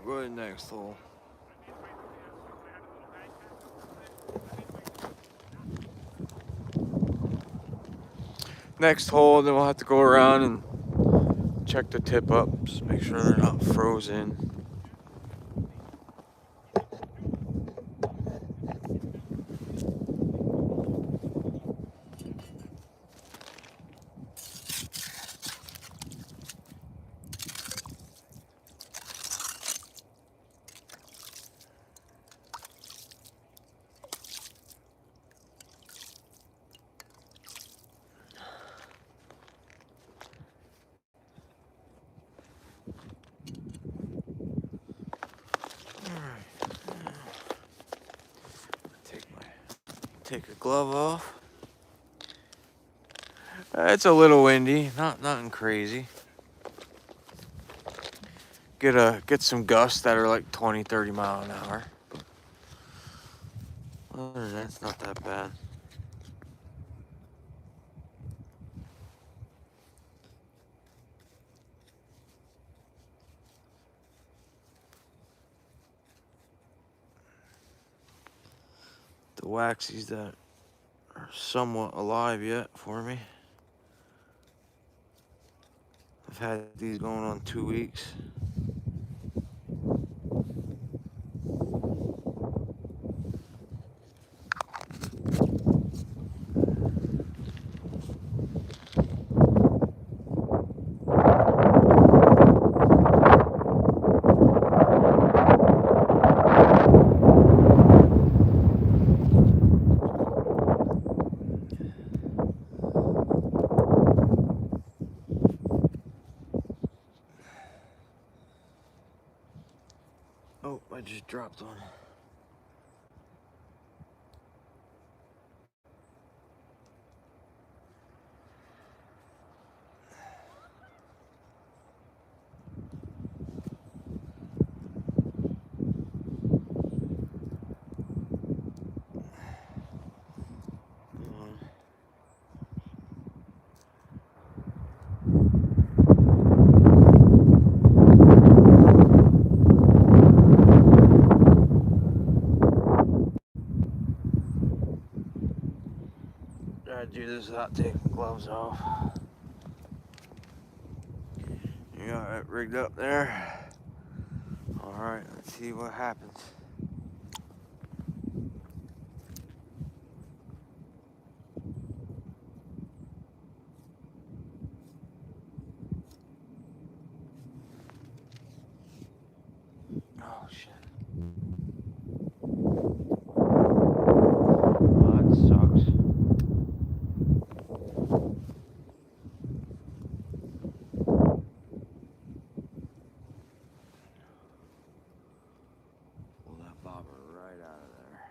go to the next hole. Next hole, then we'll have to go around and check the tip ups, make sure they're not frozen. Take a glove off. It's a little windy, nothing crazy. Get some gusts that are like 20-30 mile an hour. Other than that, it's not that bad. The waxies that are somewhat alive yet for me. I've had these going on 2 weeks. Oh, I just dropped one. do this without taking gloves off. You got it rigged up there? Alright, let's see what happens. Oh shit. Oh, that sucks. Pull that bobber right out of there.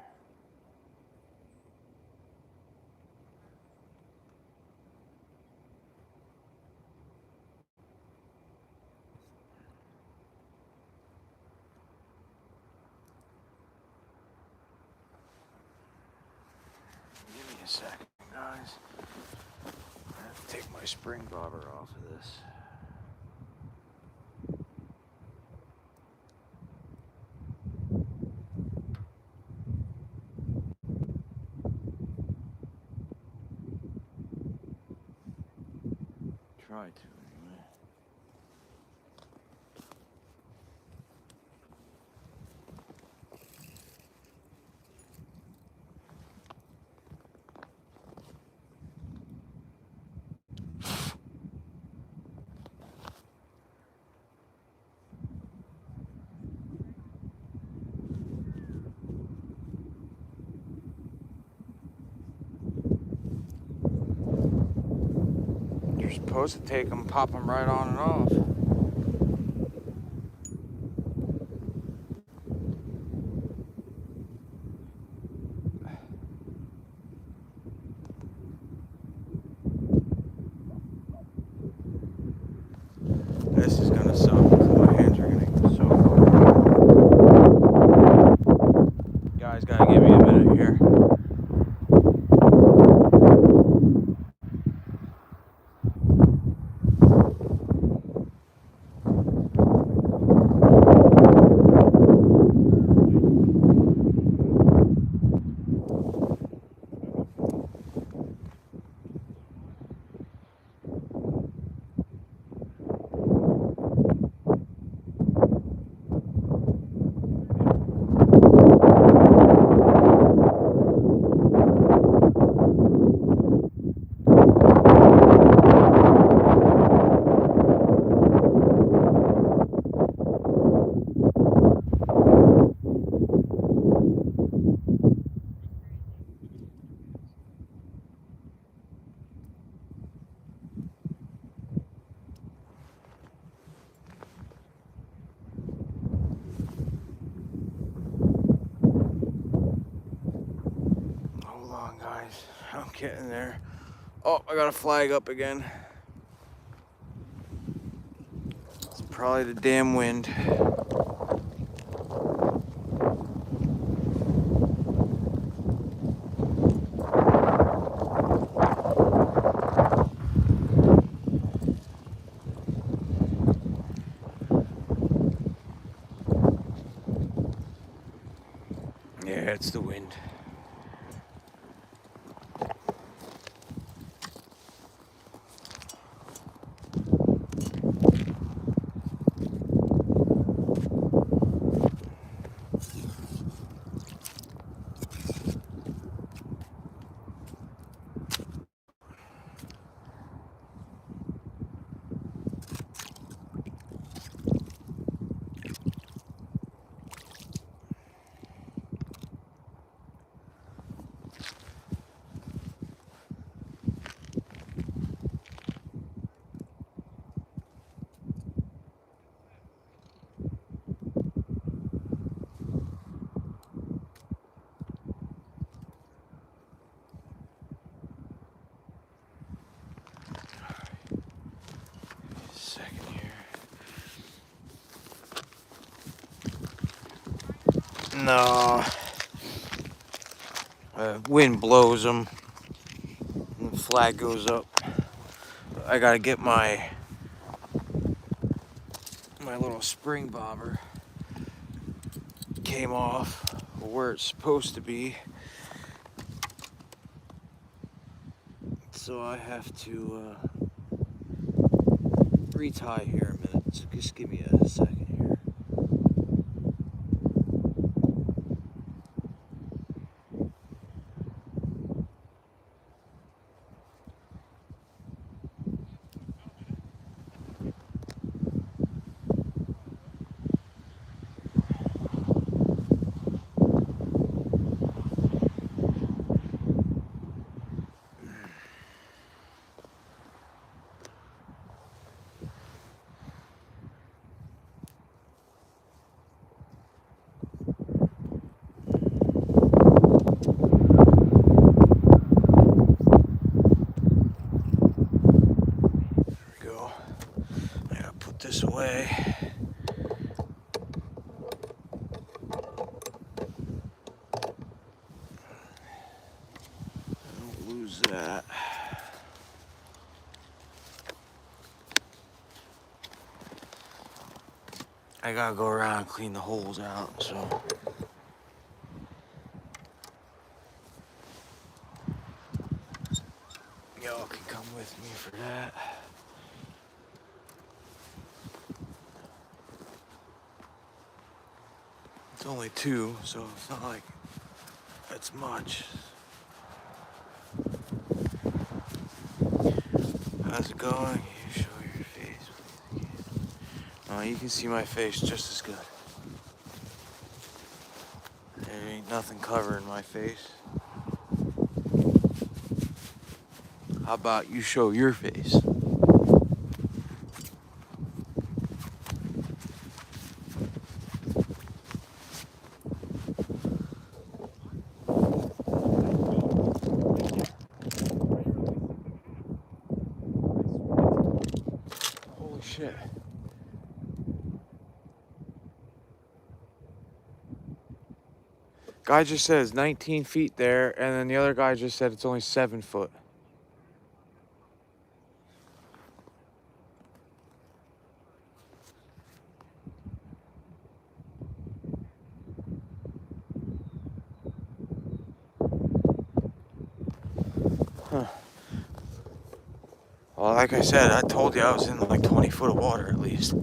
Give me a second, guys. I have to take my spring bobber off of this. Try to, anyway. You're supposed to take them, pop them right on and off. This is gonna suck because my hands are gonna get so cold. You guys gotta give me a minute here. Hold on, guys. I'm getting there. Oh, I got a flag up again. It's probably the damn wind. Yeah, it's the wind. No. Wind blows them. And the flag goes up. I gotta get my little spring bobber. Came off where it's supposed to be. so I have to retie here a minute. So just give me a second here. Go. I gotta put this away. Don't lose that. I gotta go around and clean the holes out, so. Y'all can come with me for that. It's only 2, so it's not like that's much. How's it going? You show your face, please. Oh, you can see my face just as good. There ain't nothing covering my face. How about you show your face? Holy shit. Guy just says 19 feet there, and then the other guy just said it's only 7 foot. Huh. Well, like I said, I told you I was in like 20 foot of water at least.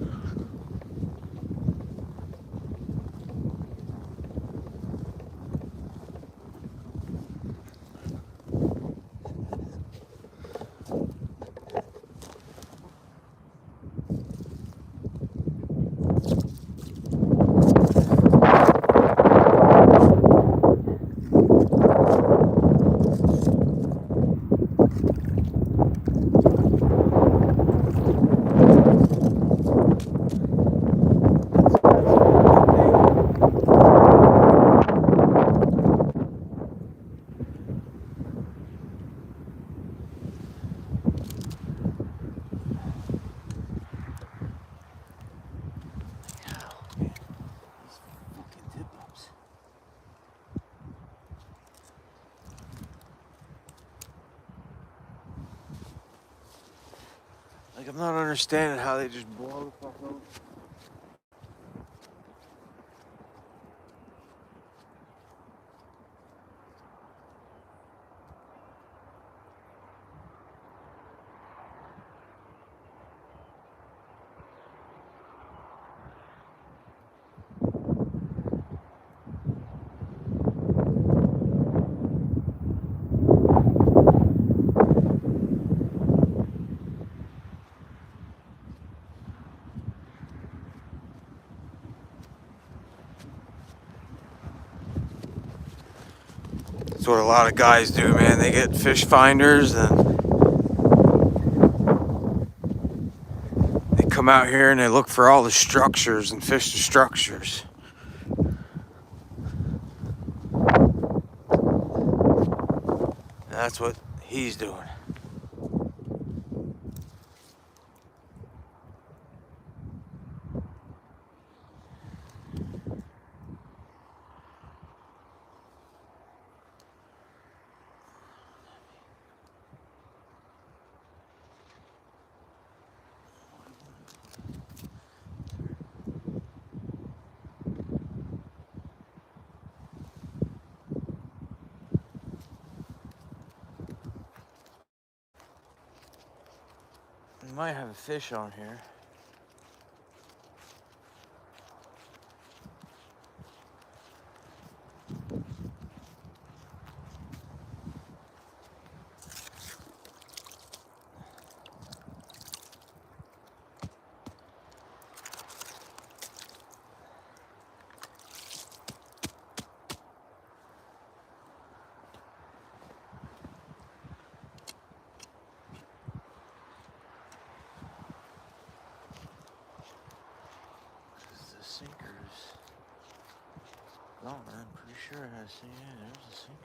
Like, I'm not understanding how they just blow the fuck up. That's what a lot of guys do, man. They get fish finders and they come out here and they look for all the structures and fish the structures. That's what he's doing. might have a fish on here. The sinker's gone. I'm pretty sure I see it. There's a sinker.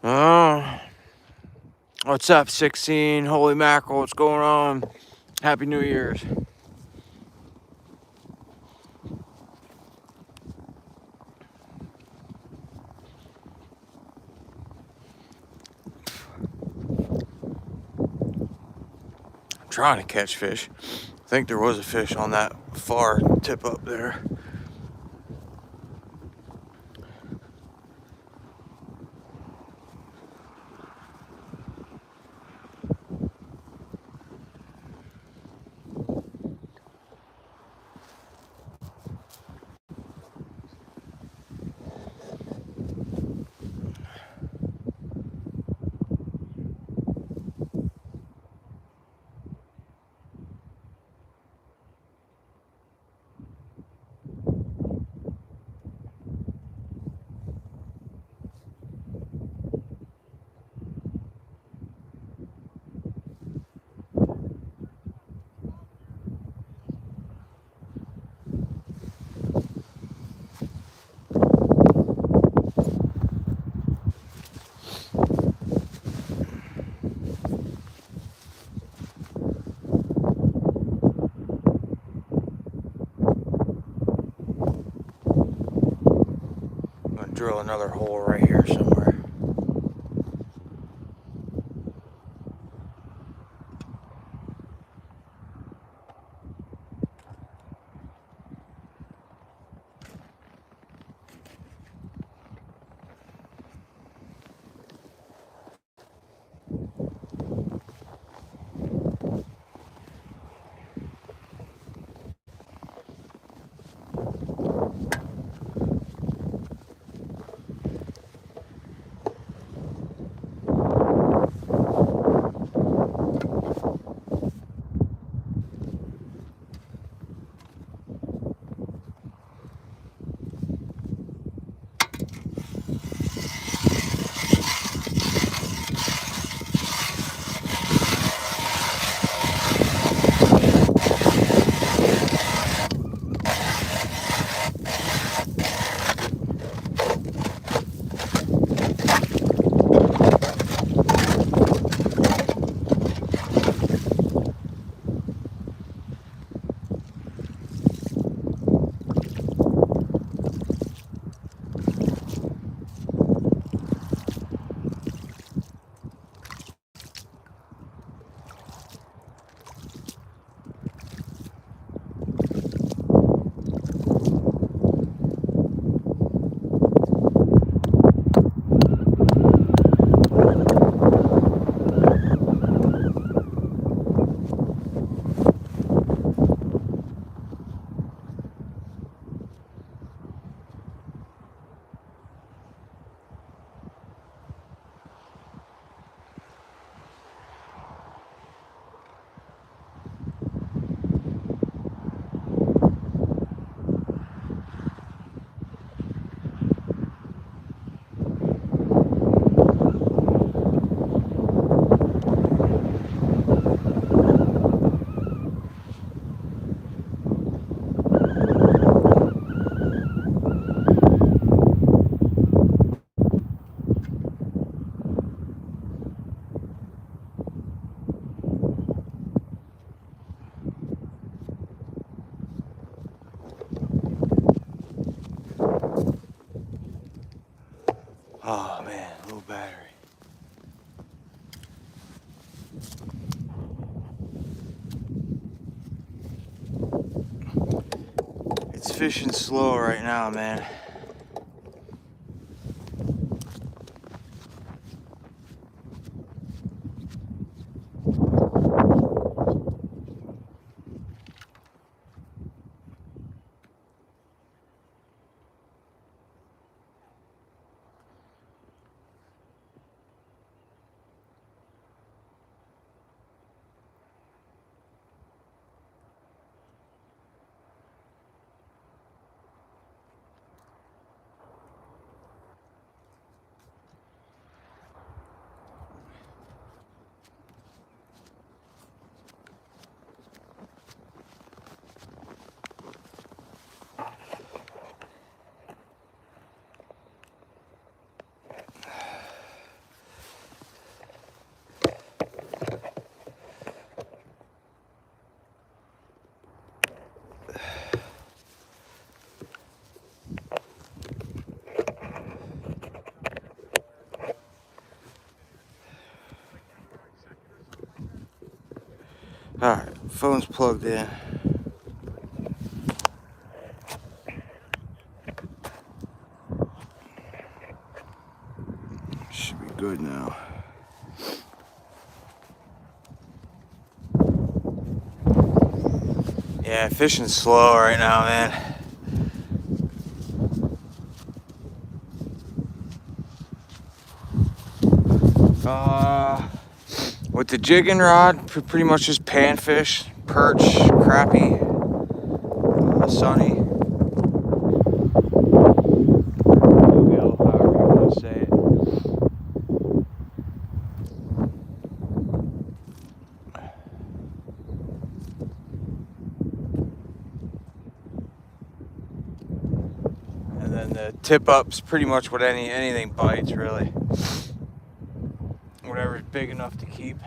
Oh, what's up, 16? Holy mackerel, what's going on? Happy New Year's. I'm trying to catch fish. I think there was a fish on that far tip up there. I'm gonna drill another hole right here somewhere. Oh man, low battery. It's fishing slow right now, man. Alright, phone's plugged in. Should be good now. Yeah, fishing slow right now, man. With the jigging rod, pretty much just panfish, perch, crappie, sunny, bluegill, however you want to say it. And then the tip up's pretty much what anything bites, really. Whatever's big enough to keep.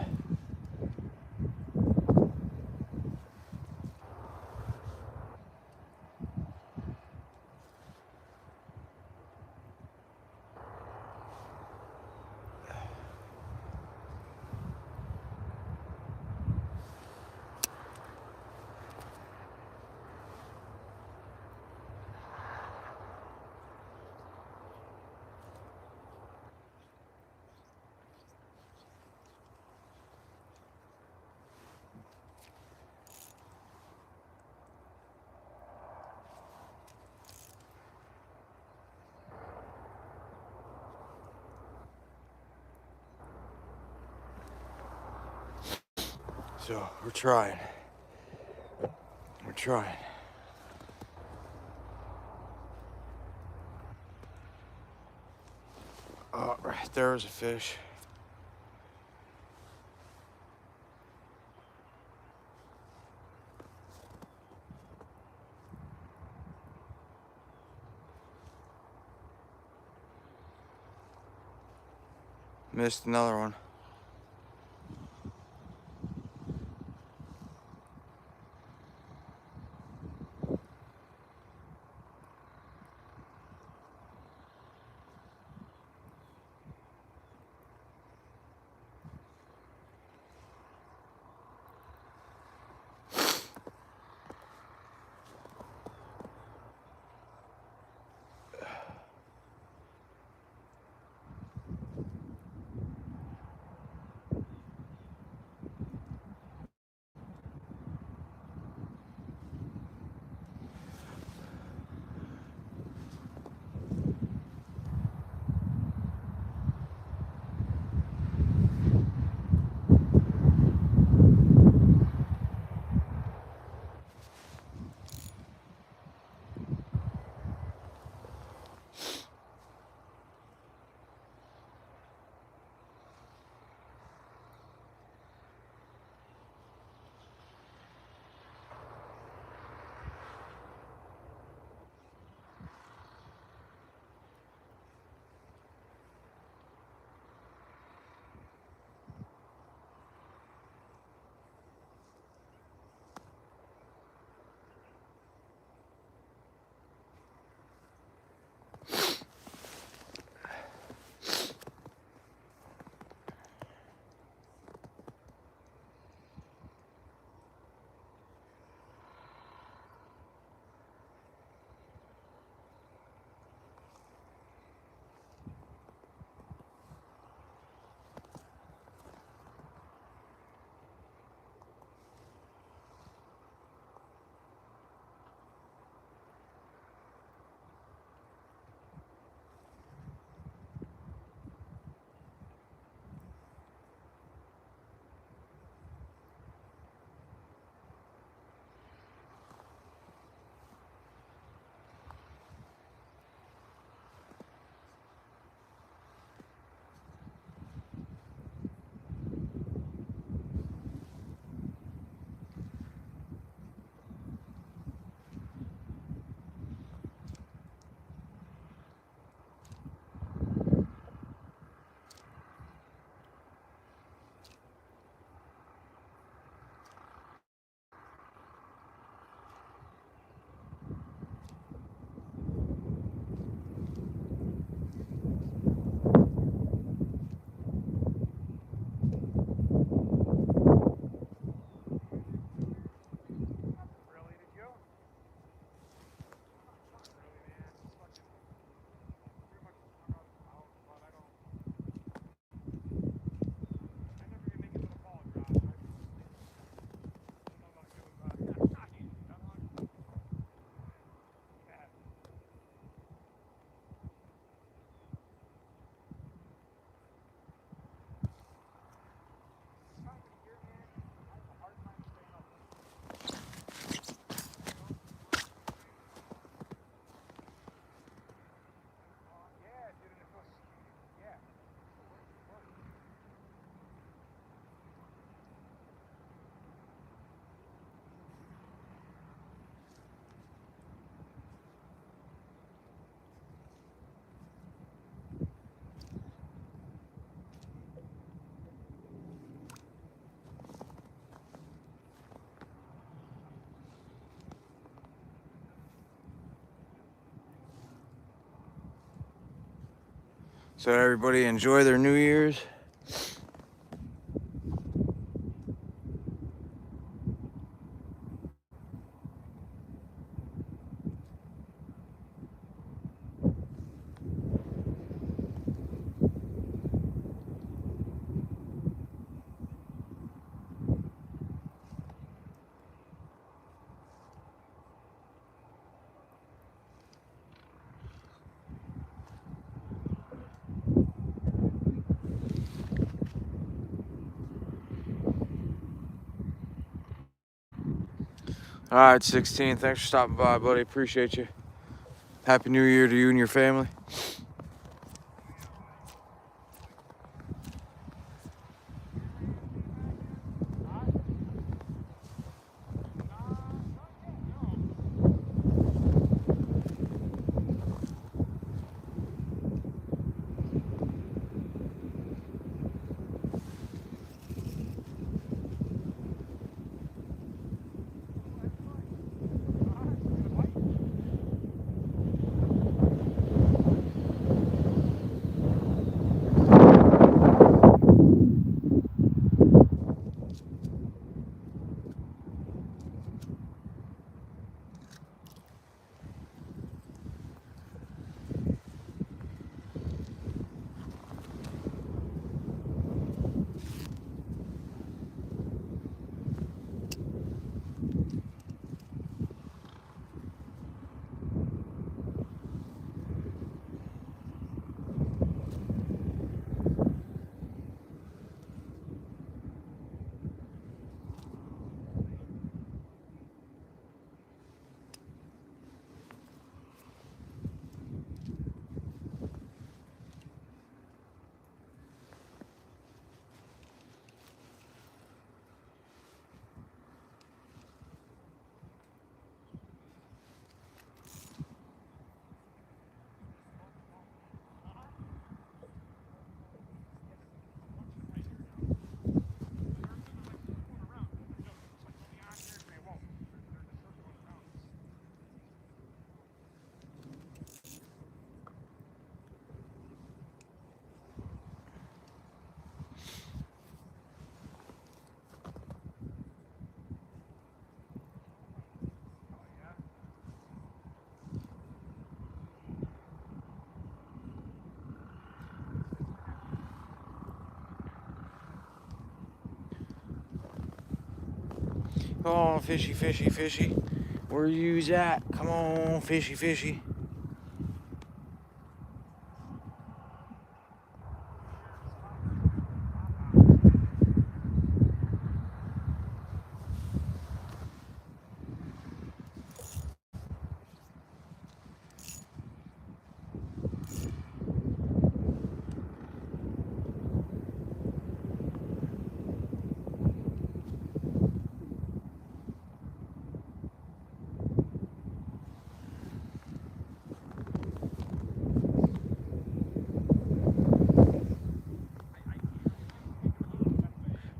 So we're trying. We're trying. Oh, right there's a fish. Missed another one. So everybody enjoy their New Year's. All right, 16. Thanks for stopping by, buddy. Appreciate you. Happy New Year to you and your family. Come on, fishy, fishy, fishy. Where you's at? Come on, fishy, fishy.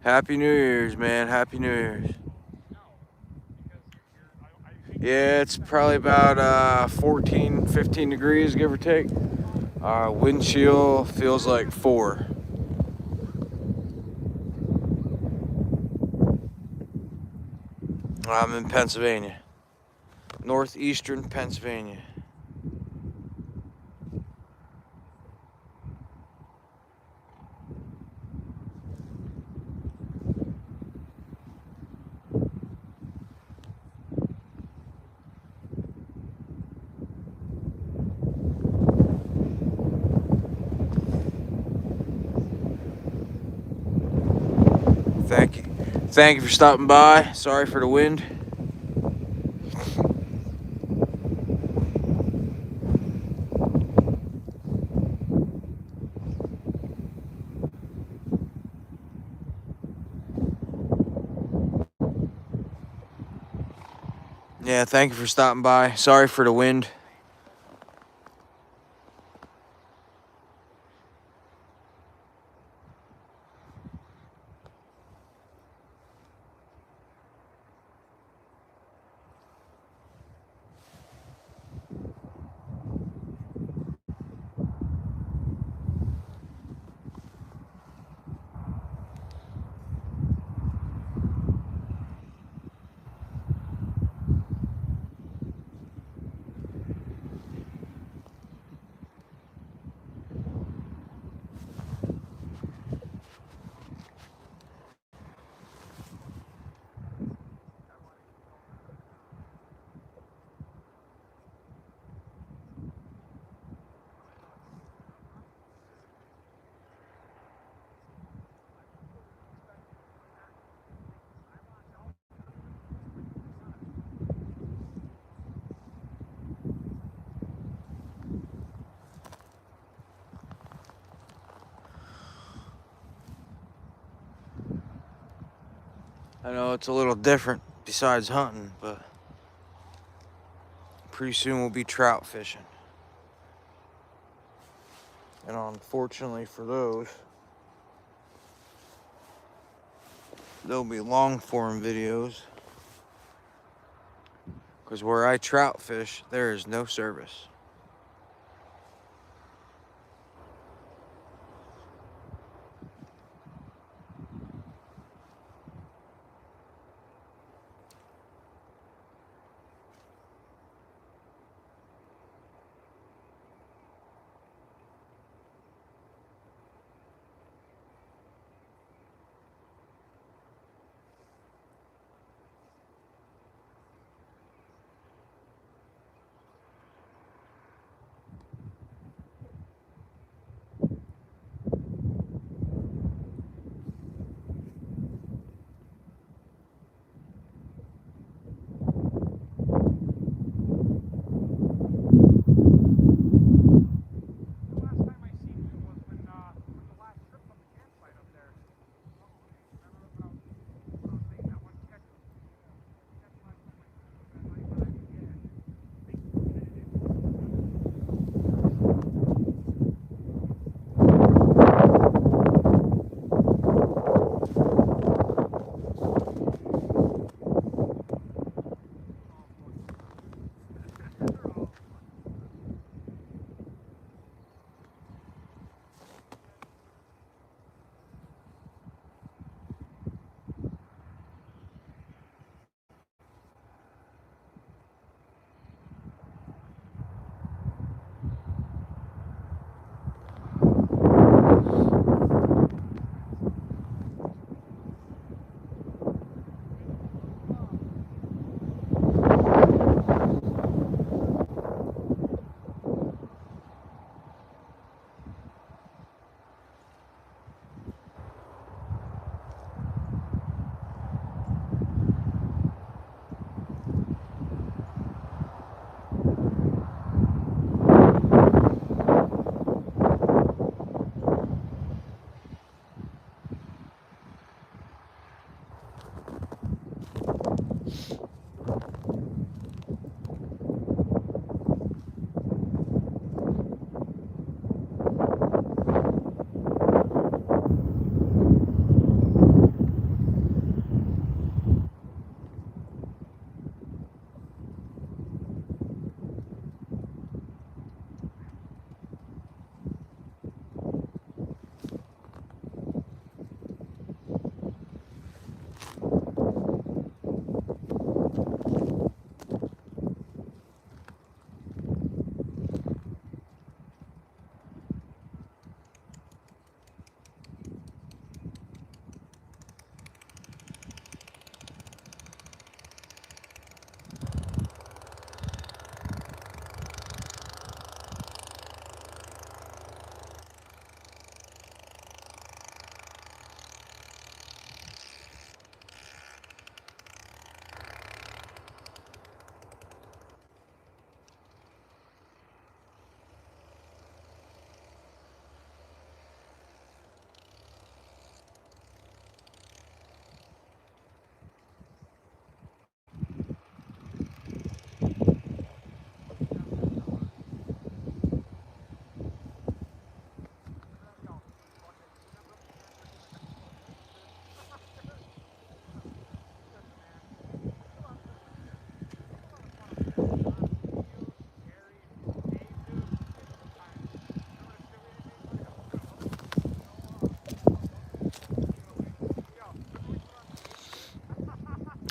Happy New Year's, man. Happy New Year's. Yeah, it's probably about 14, 15 degrees, give or take. Wind chill feels like 4. I'm in Pennsylvania, northeastern Pennsylvania. Thank you. Thank you for stopping by. Sorry for the wind. Yeah, thank you for stopping by. Sorry for the wind. I know it's a little different besides hunting, but pretty soon we'll be trout fishing. And unfortunately for those, there'll be long form videos, because where I trout fish, there is no service.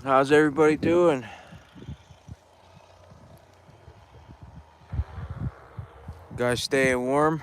How's everybody doing? You guys staying warm?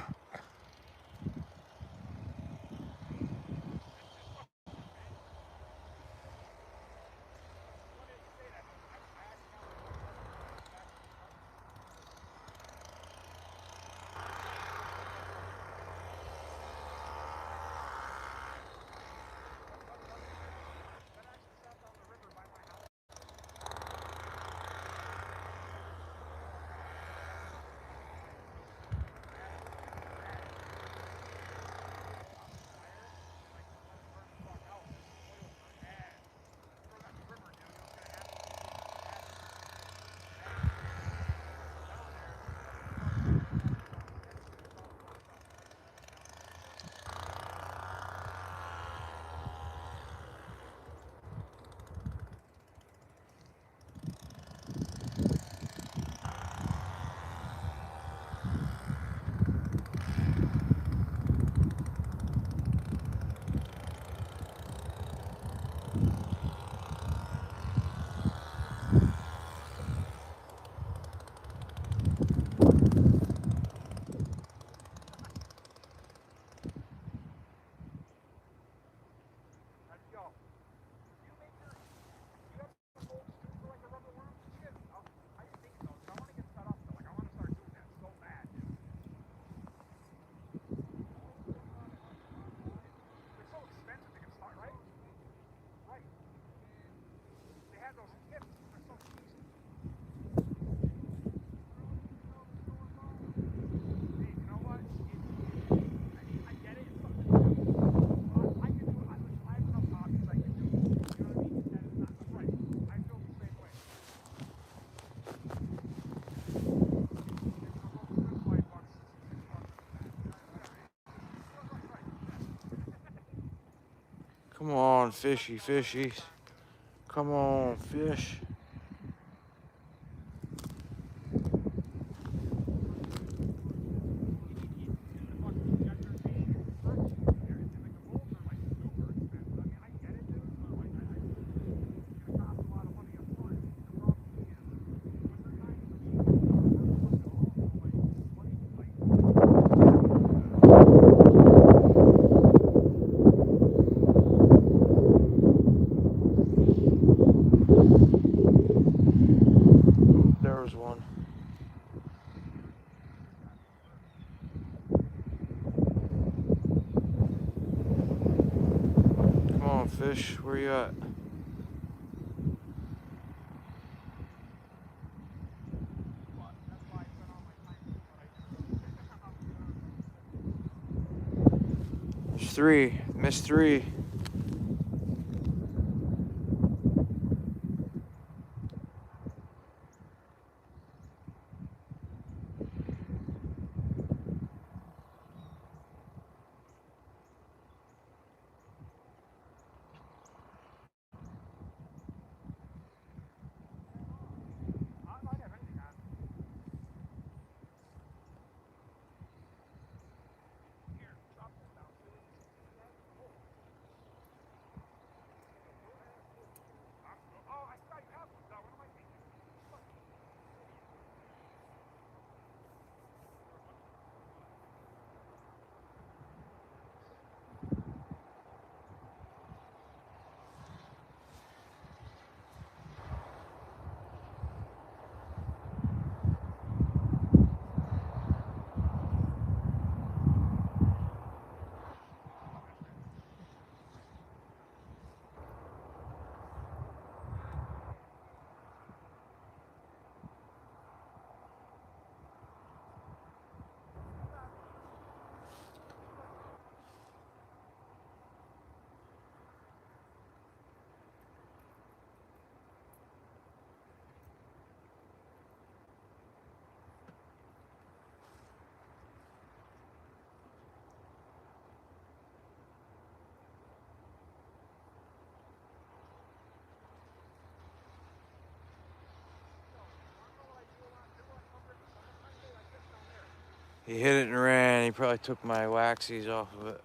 Come on, fishy, fishies. Come on, fish. There was one. Come on, fish. Where you at? There's three. Missed three. He hit it and ran. He probably took my waxies off of it.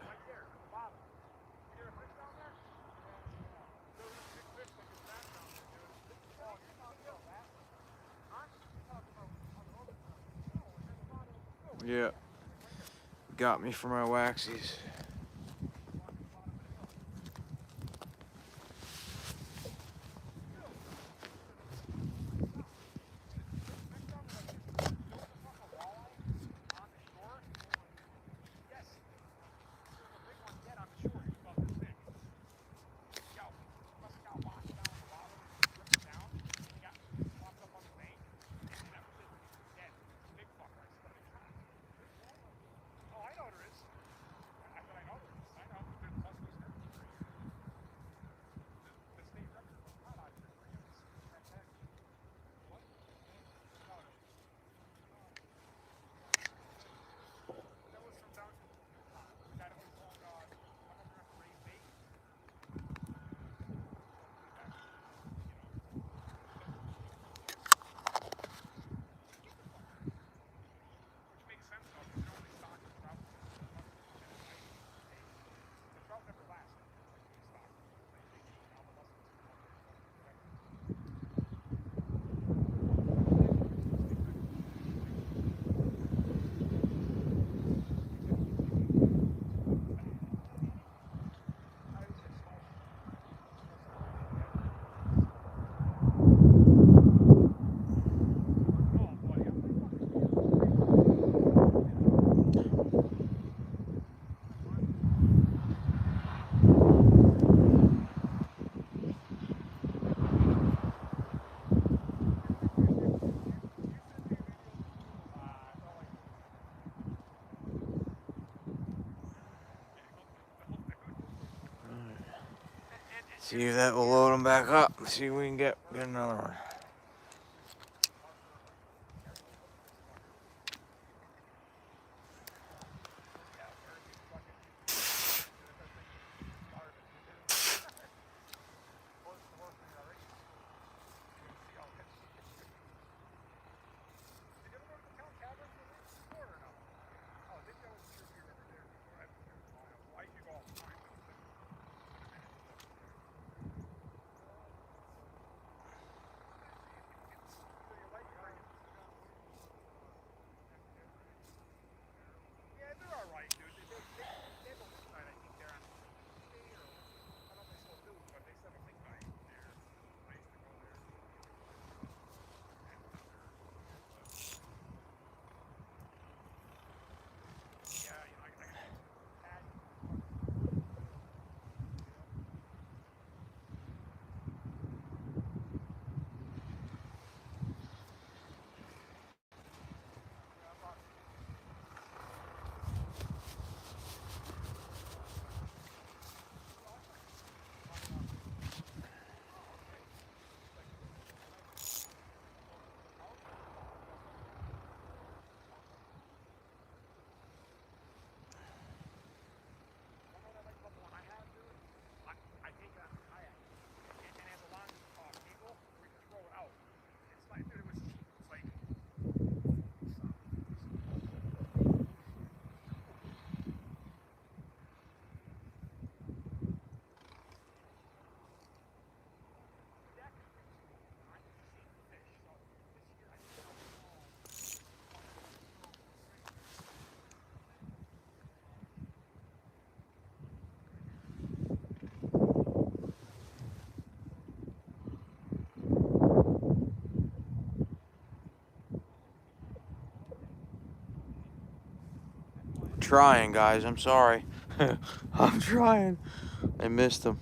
Yeah. Got me for my waxies. See if that will load them back up. See if we can get another one. trying, guys. I'm sorry. I'm trying. I missed him.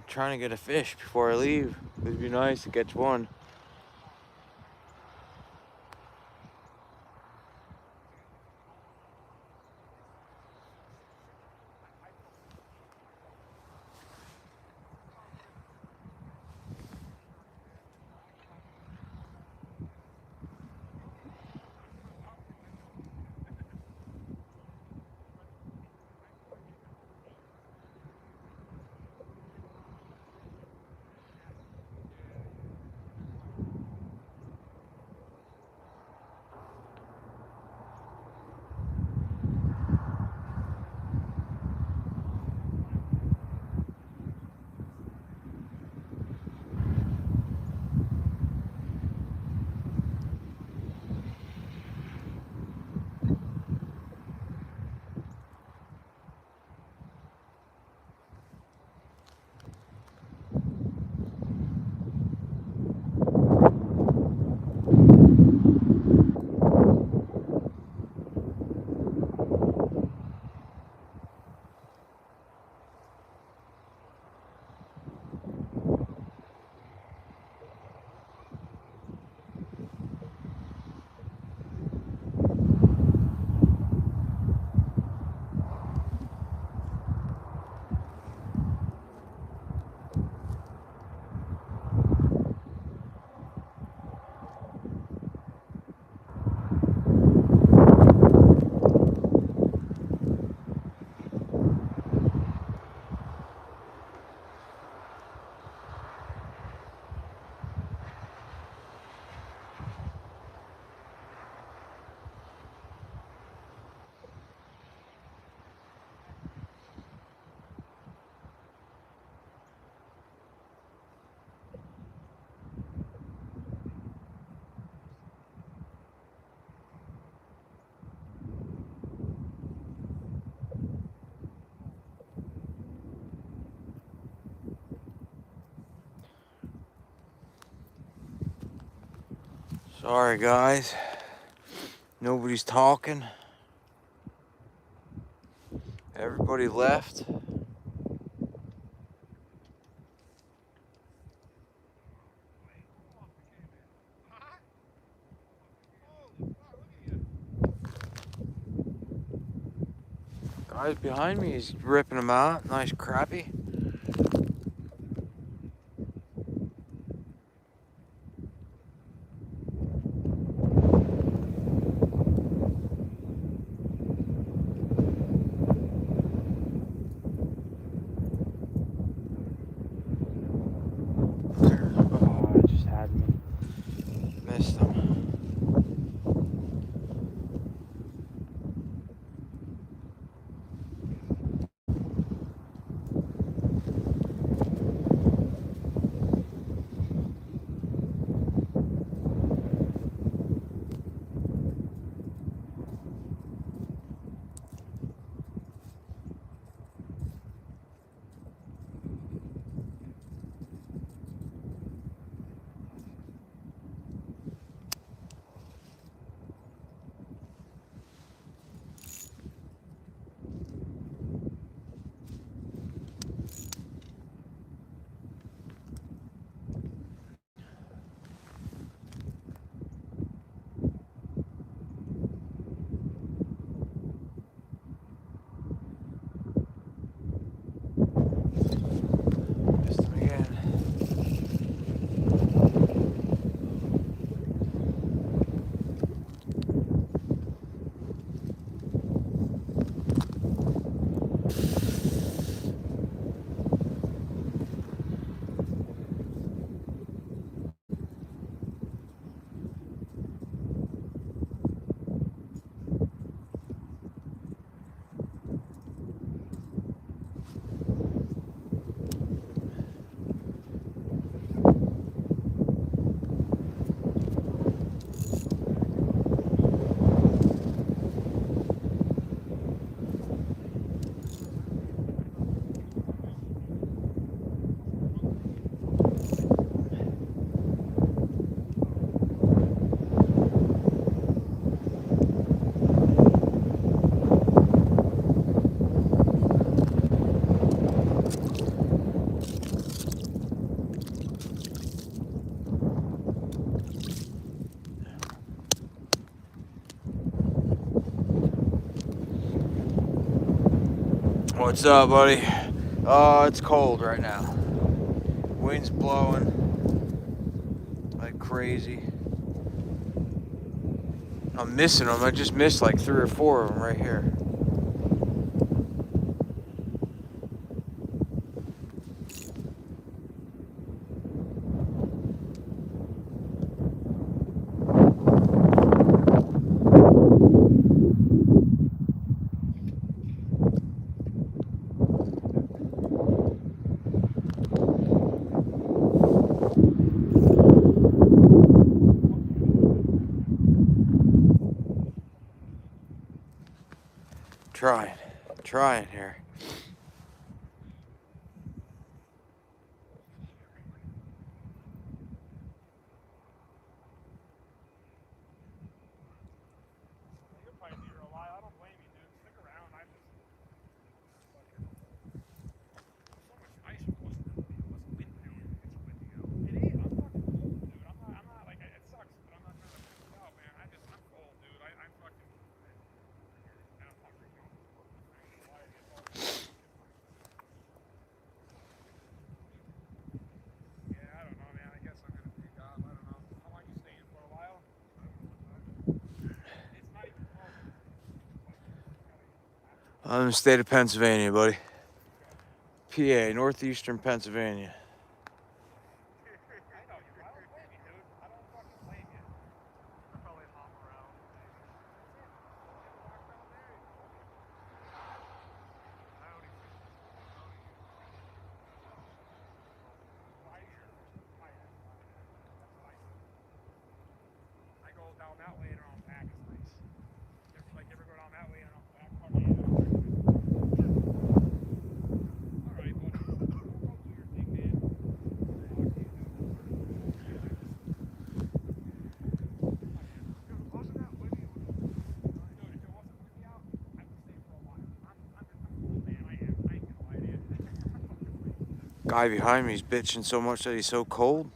Trying to get a fish before I leave. It'd be nice to catch one. Sorry, guys. Nobody's talking. Everybody left. Guys behind me is ripping them out. Nice crappie. Oh, I just had me. Missed them. What's up, buddy? It's cold right now. Wind's blowing like crazy. I'm missing them. I just missed like 3 or 4 of them right here. Trying here. I'm in the state of Pennsylvania, buddy. PA, northeastern Pennsylvania. Guy behind me is bitching so much that he's so cold.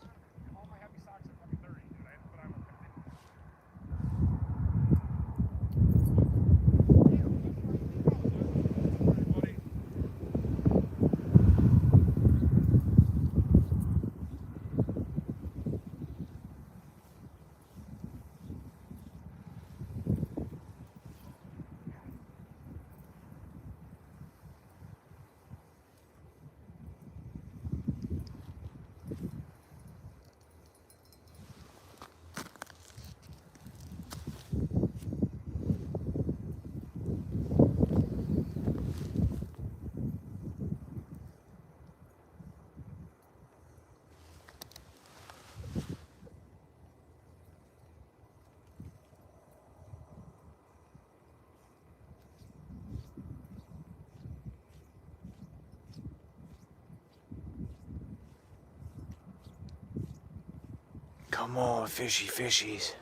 Come on, fishies.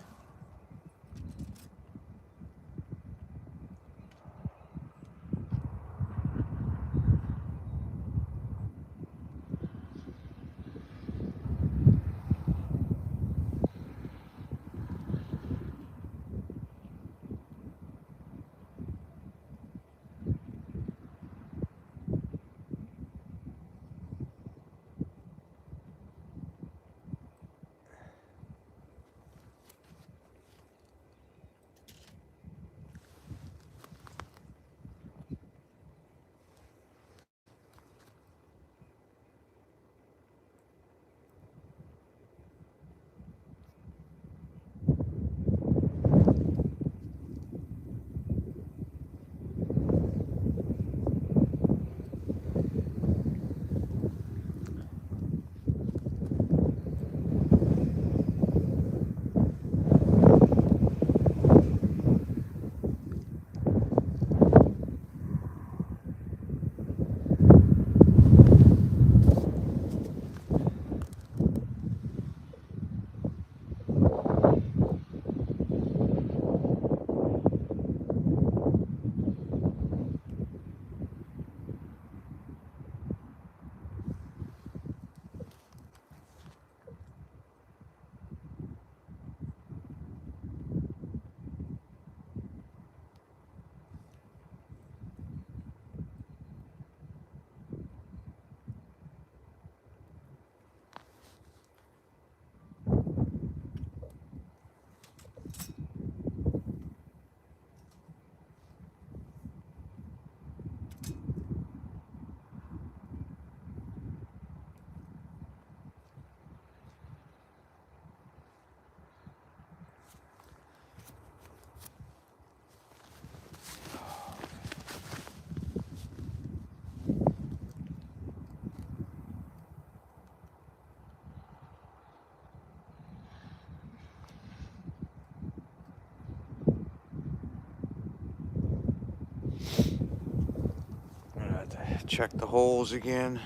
check the holes again.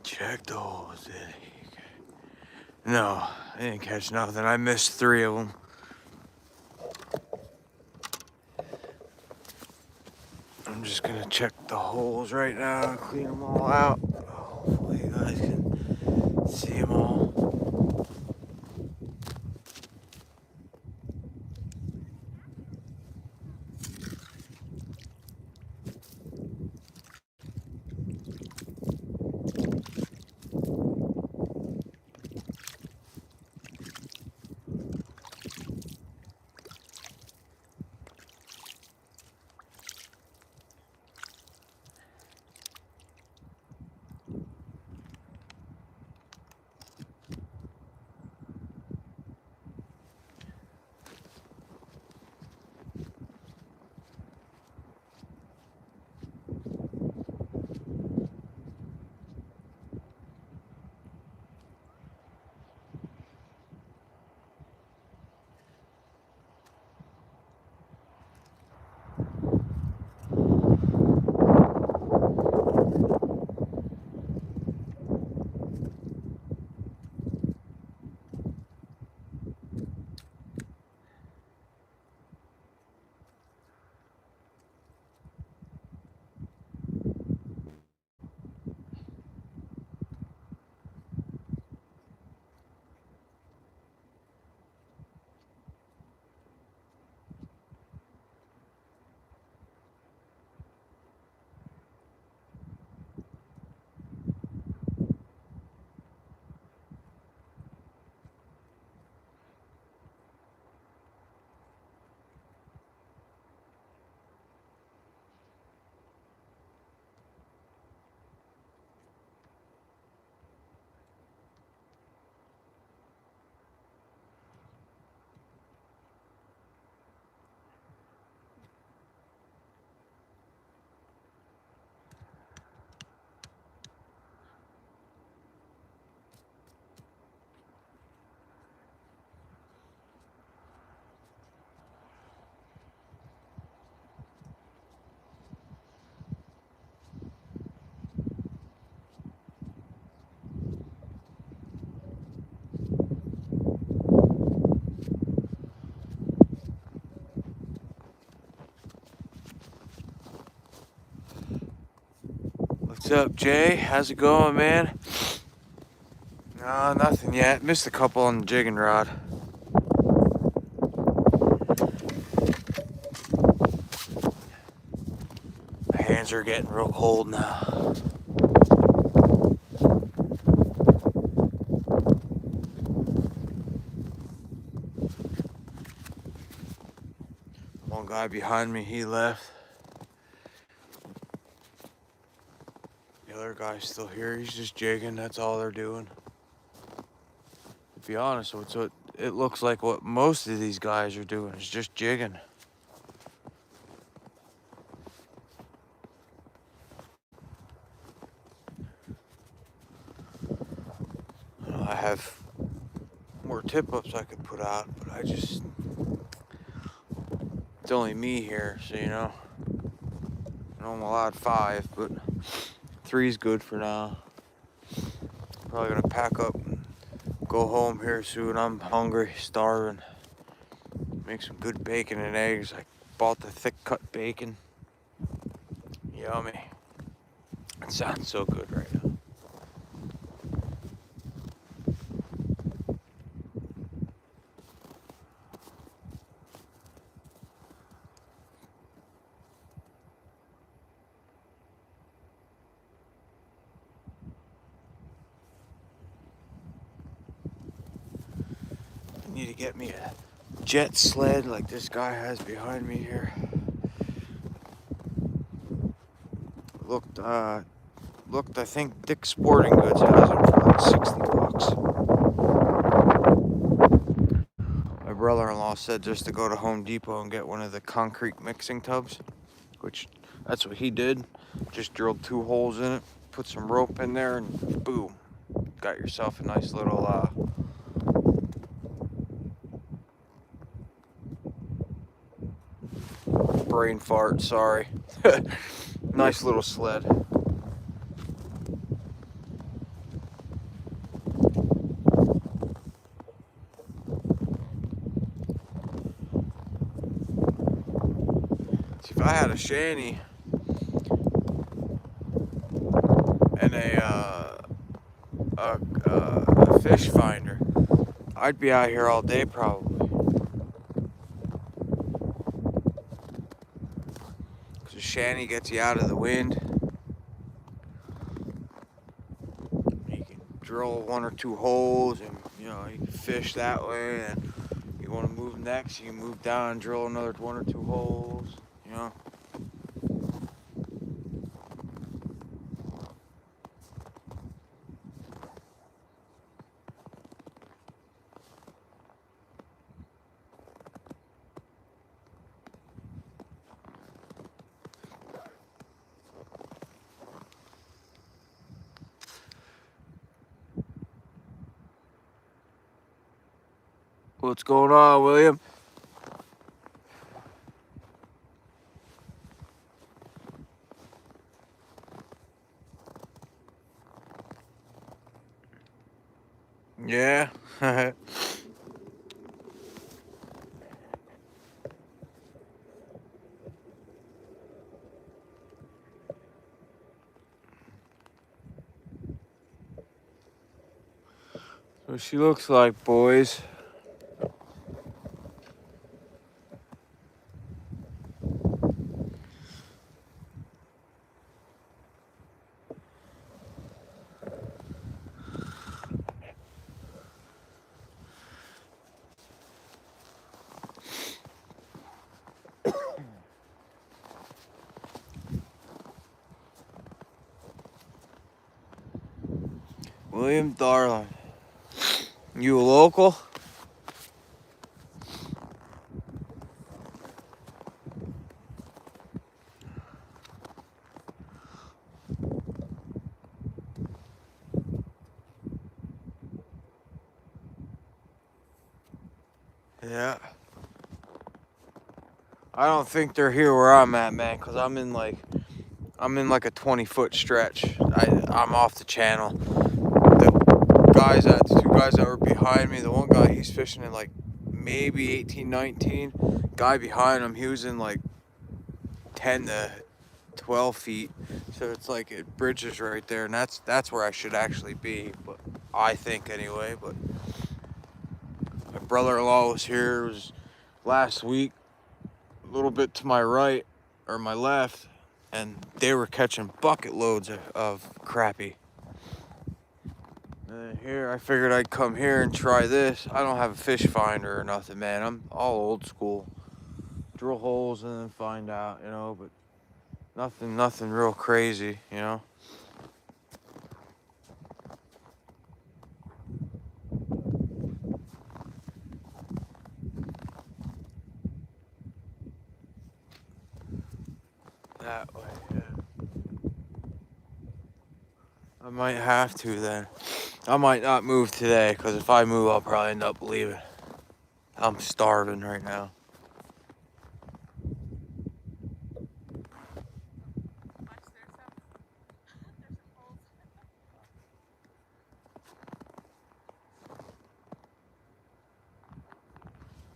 Check the holes, did he? No, I didn't catch nothing. I missed 3 of them. I'm just gonna check the holes right now and clean them all out. Hopefully you guys can see them all. What's up, Jay? How's it going, man? No, nothing yet. Missed a couple on the jigging rod. My hands are getting real cold now. One guy behind me, he left. The other guy's still here. He's just jigging. That's all they're doing. To be honest, it's what it looks like what most of these guys are doing is just jigging. I have more tip-ups I could put out, but it's only me here, so you know. I'm allowed 5, but 3's good for now. Probably gonna pack up and go home here soon. I'm hungry, starving. Make some good bacon and eggs. I bought the thick cut bacon. Yummy. It sounds so good right now. Need to get me a jet sled like this guy has behind me here. Looked, I think Dick's Sporting Goods has them for like 60 bucks. My brother-in-law said just to go to Home Depot and get one of the concrete mixing tubs, which that's what he did. Just drilled 2 holes in it, put some rope in there, and boom, got yourself a nice little brain fart, sorry. Nice little sled. See, if I had a shanty and a fish finder, I'd be out here all day probably. Cause a shanty gets you out of the wind. You can drill 1 or 2 holes, and you know you can fish that way. And you want to move next, you can move down and drill another 1 or 2 holes. You know. What's going on, William? Yeah. What she looks like, boys. William Darling. You a local? Yeah. I don't think they're here where I'm at, man, cause I'm in like a 20-foot stretch. I'm off the channel. The 2 guys that were behind me, the one guy, he's fishing in like maybe 18, 19. Guy behind him, he was in like 10 to 12 feet. So it's like it bridges right there, and that's where I should actually be, but I think anyway. But my brother-in-law was here. It was last week, a little bit to my right or my left, and they were catching bucket loads of crappie. And here I figured I'd come here and try this. I don't have a fish finder or nothing, man. I'm all old school. Drill holes and then find out, you know, but nothing real crazy, you know. That way, yeah. I might have to then. I might not move today, because if I move, I'll probably end up leaving. I'm starving right now.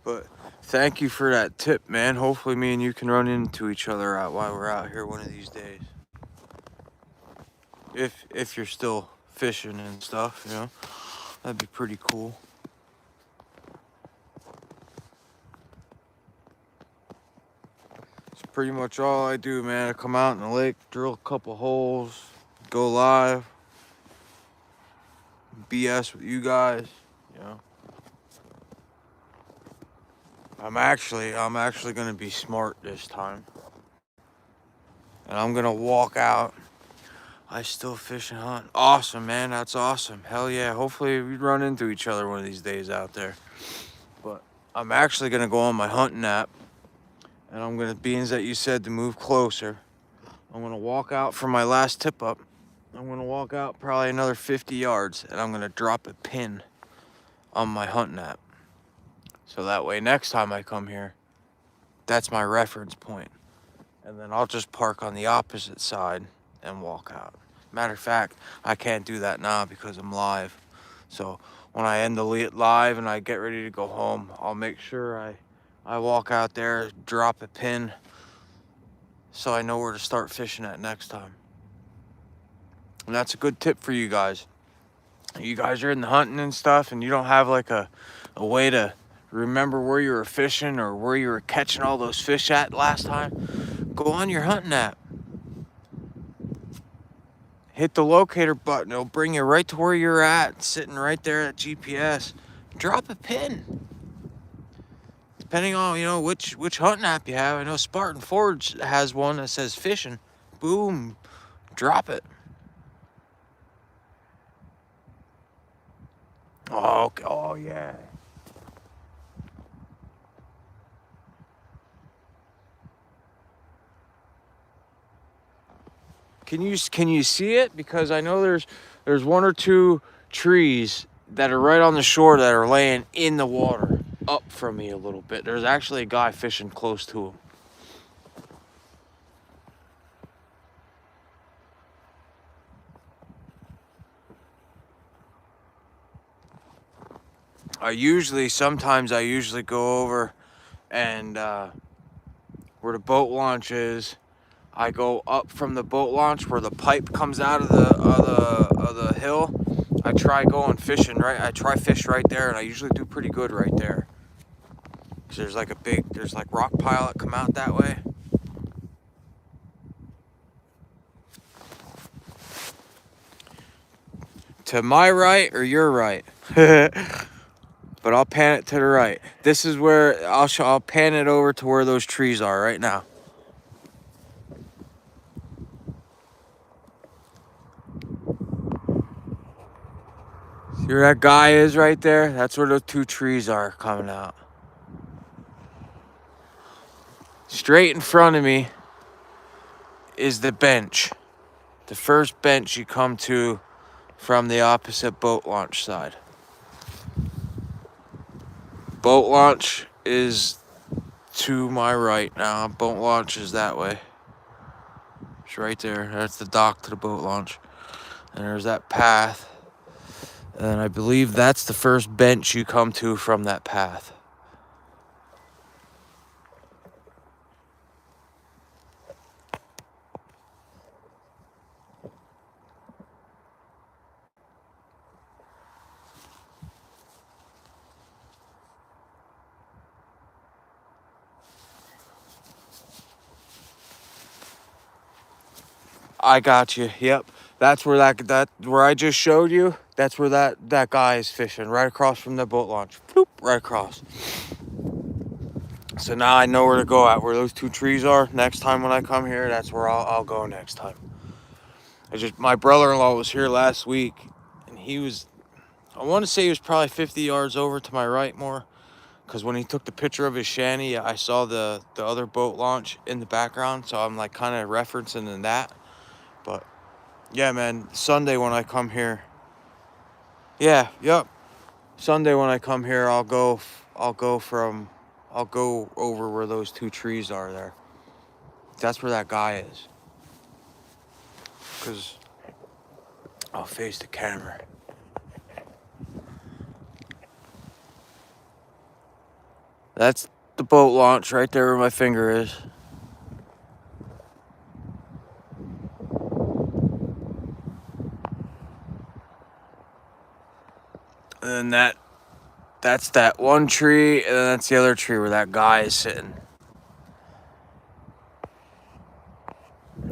But thank you for that tip, man. Hopefully me and you can run into each other out while we're out here one of these days. If you're still fishing and stuff, you know. That'd be pretty cool. It's pretty much all I do, man. I come out in the lake, drill a couple holes, go live, BS with you guys, you know. I'm actually gonna be smart this time. And I'm gonna walk out. I still fish and hunt. Awesome, man. That's awesome. Hell yeah. Hopefully we run into each other one of these days out there. But I'm actually gonna go on my hunting app, and I'm gonna, being that you said to move closer, I'm gonna walk out from my last tip up. I'm gonna walk out probably another 50 yards, and I'm gonna drop a pin on my hunting app. So that way next time I come here, that's my reference point. And then I'll just park on the opposite side and walk out. Matter of fact, I can't do that now because I'm live. So when I end the live and I get ready to go home, I'll make sure I walk out there, drop a pin, so I know where to start fishing at next time. And that's a good tip for you guys. You guys are in the hunting and stuff, and you don't have like a way to remember where you were fishing or where you were catching all those fish at last time. Go on your hunting app. Hit the locator button. It'll bring you right to where you're at, sitting right there at GPS. Drop a pin. Depending on, you know, which hunting app you have. I know Spartan Forge has one that says fishing. Boom. Drop it. Oh, okay. Oh yeah. Can you see it? Because I know there's one or two trees that are right on the shore that are laying in the water up from me a little bit. There's actually a guy fishing close to him. Sometimes I usually go over and where the boat launch is, I go up from the boat launch where the pipe comes out of the hill. I try going fishing right. I try fish right there, and I usually do pretty good right there. Cause there's like rock pile that come out that way. To my right or your right? But I'll pan it to the right. This is where I'll pan it over to where those trees are right now. See where that guy is right there? That's where those two trees are coming out. Straight in front of me is the bench. The first bench you come to from the opposite boat launch side. Boat launch is to my right now. Boat launch is that way. It's right there. That's the dock to the boat launch. And there's that path. And I believe that's the first bench you come to from that path. I got you. Yep. That's where that where I just showed you. That's where that guy is fishing, right across from the boat launch. Bloop, right across. So now I know where to go at, where those two trees are. Next time when I come here, that's where I'll go next time. My brother-in-law was here last week, and I want to say he was probably 50 yards over to my right more, because when he took the picture of his shanty, I saw the other boat launch in the background, so I'm like kind of referencing in that. But yeah, man, Sunday when I come here, Sunday when I come here, I'll go over where those two trees are there. That's where that guy is. Because I'll face the camera. That's the boat launch right there where my finger is. And then that's that one tree, and then that's the other tree where that guy is sitting.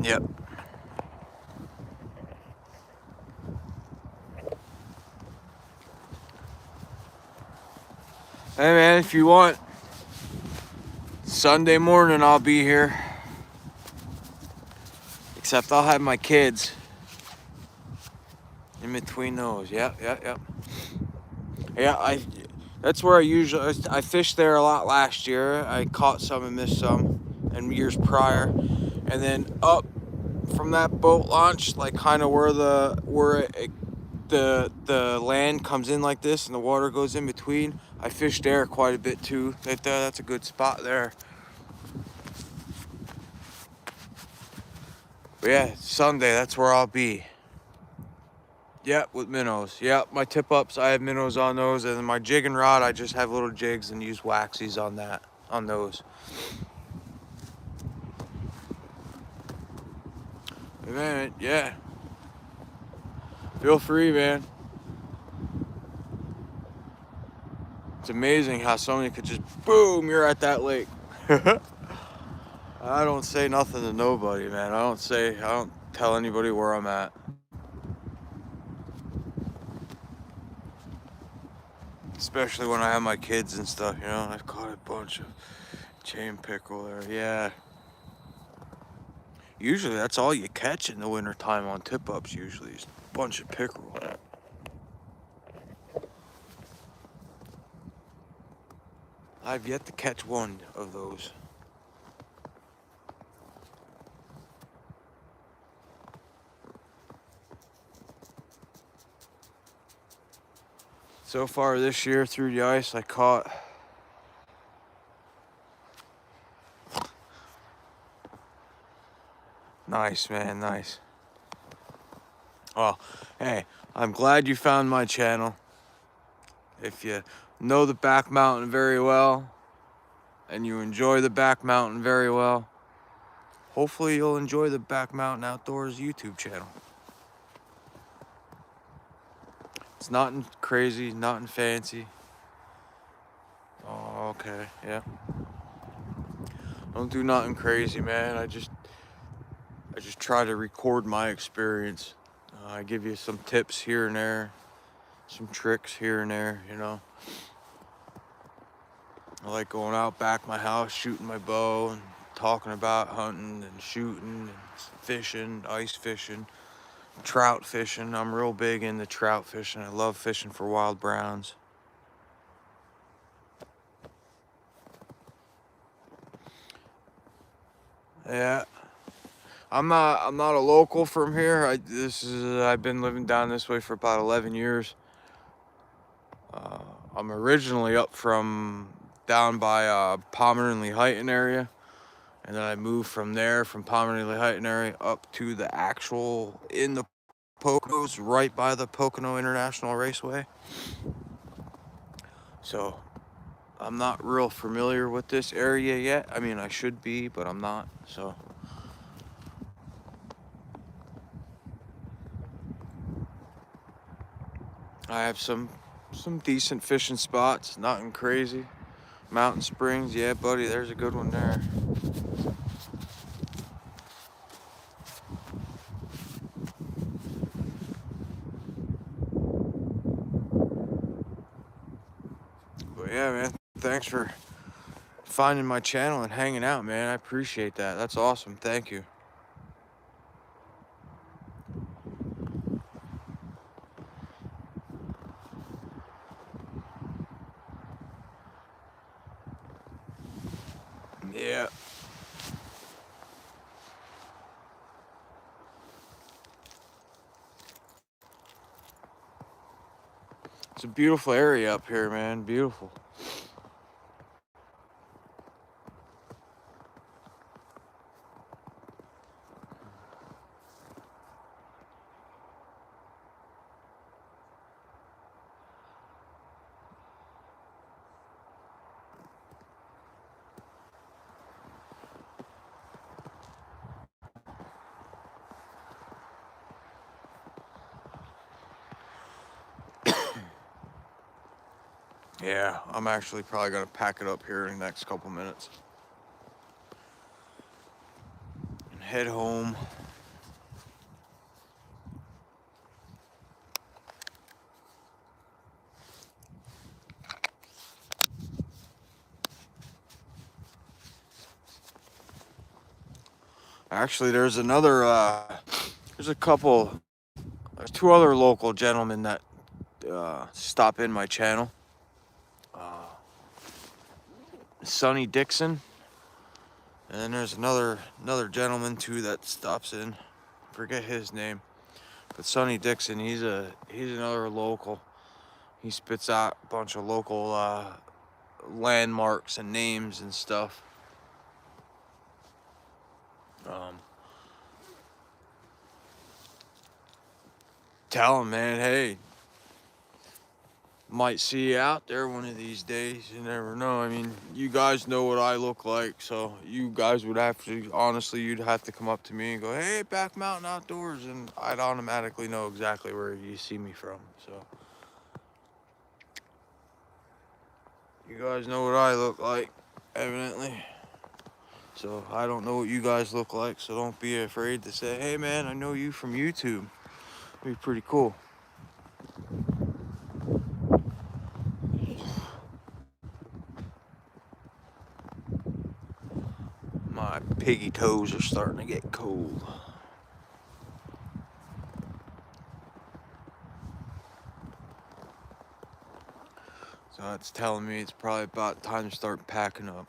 Yep. Hey man, if you want Sunday morning I'll be here. Except I'll have my kids in between those. Yep. Yeah, that's where I fished there a lot last year. I caught some and missed some and years prior. And then up from that boat launch, like kind of where the land comes in like this and the water goes in between, I fished there quite a bit too. That's a good spot there. But yeah, Sunday, that's where I'll be. Yep, with minnows. Yep, my tip ups, I have minnows on those, and then my jigging rod, I just have little jigs and use waxies on those. Man, yeah. Feel free, man. It's amazing how somebody could just boom, you're at that lake. I don't say nothing to nobody, man. I don't tell anybody where I'm at. Especially when I have my kids and stuff, you know. I've caught a bunch of chain pickerel there. Yeah. Usually that's all you catch in the wintertime on tip ups, usually is a bunch of pickerel. I've yet to catch one of those. So far this year through the ice, I caught nice, man, nice. Well, hey, I'm glad you found my channel. If you know the back mountain very well and you enjoy the back mountain very well, hopefully you'll enjoy the Back Mountain Outdoors YouTube channel. It's nothing crazy, nothing fancy. Oh, okay, yeah. Don't do nothing crazy, man. I just try to record my experience. I give you some tips here and there, some tricks here and there, you know. I like going out back my house, shooting my bow and talking about hunting and shooting and fishing, ice fishing, trout fishing. I'm real big into trout fishing. I love fishing for wild browns. Yeah. I'm not a local from here. I've been living down this way for about 11 years. I'm originally up from down by Pomeranly Heighton area, and then I moved from there, from Pomeranly Heighton area, up to the actual in the Poconos, right by the Pocono International Raceway. So I'm not real familiar with this area yet. I mean, I should be, but I'm not. So I have some decent fishing spots, nothing crazy. Mountain Springs, yeah, buddy, there's a good one there. But yeah, man, thanks for finding my channel and hanging out, man. I appreciate that. That's awesome. Thank you. Yeah. It's a beautiful area up here, man. Beautiful. Yeah, I'm actually probably gonna pack it up here in the next couple minutes and head home. Actually, there's another, there's a couple, there's two other local gentlemen that stop in my channel. Sonny Dixon, and then there's another gentleman too that stops in. Forget his name, but Sonny Dixon, he's another local. He spits out a bunch of local landmarks and names and stuff. Tell him, man, hey, might see you out there one of these days. You never know. I mean, you guys know what I look like, so you guys would have to, honestly, you'd have to come up to me and go, hey, Back Mountain Outdoors, and I'd automatically know exactly where you see me from. So you guys know what I look like, evidently. So I don't know what you guys look like, so don't be afraid to say, hey, man, I know you from YouTube. It'd be pretty cool. My piggy toes are starting to get cold. So that's telling me it's probably about time to start packing up.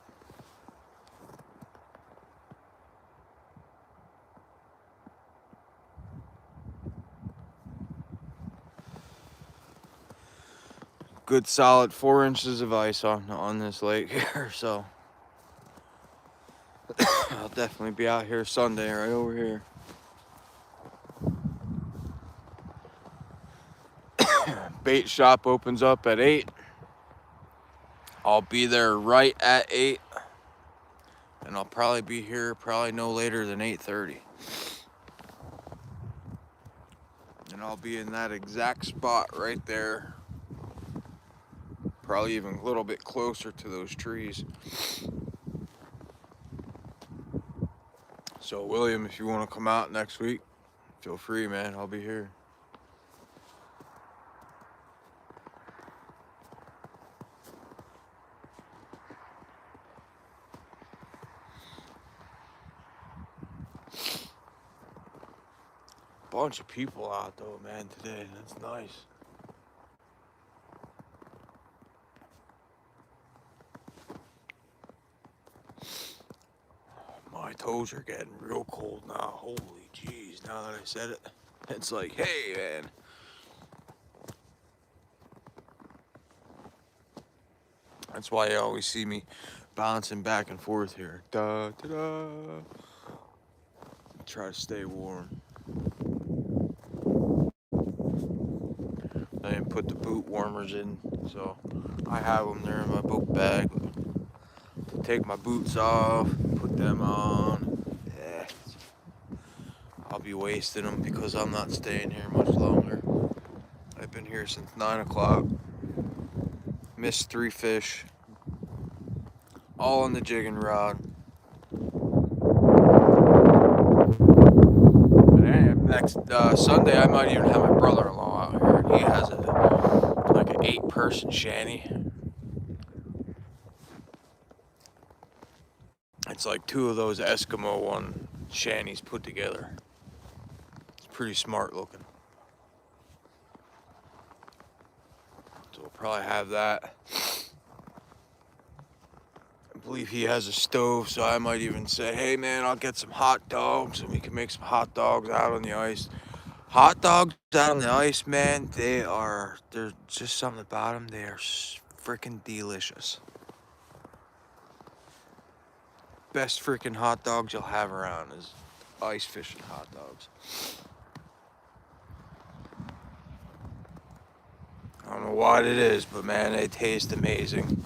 Good solid 4 inches of ice on this lake here, so I'll definitely be out here Sunday right over here. Bait shop opens up at 8. I'll be there right at 8, and I'll probably be here probably no later than 8:30. And I'll be in that exact spot right there, probably even a little bit closer to those trees. So William, if you want to come out next week, feel free, man. I'll be here. Bunch of people out though, man, today. That's nice. My toes are getting real cold now. Holy jeez, now that I said it. It's like, hey, man. That's why you always see me bouncing back and forth here. Da, da, da. Try to stay warm. I didn't put the boot warmers in, so I have them there in my book bag. Take my boots off, put them on. Yeah. I'll be wasting them because I'm not staying here much longer. I've been here since 9 o'clock. Missed 3 fish. All on the jigging rod. Next Sunday, I might even have my brother-in-law out here. He has like an 8-person shanty. It's like 2 of those Eskimo one shanties put together. It's pretty smart looking. So we'll probably have that. I believe he has a stove, so I might even say, hey man, I'll get some hot dogs and we can make some hot dogs out on the ice. Hot dogs out on the ice, man, there's just something about them. They are freaking delicious. Best freaking hot dogs you'll have around is ice fishing hot dogs. I don't know what it is, but man, they taste amazing.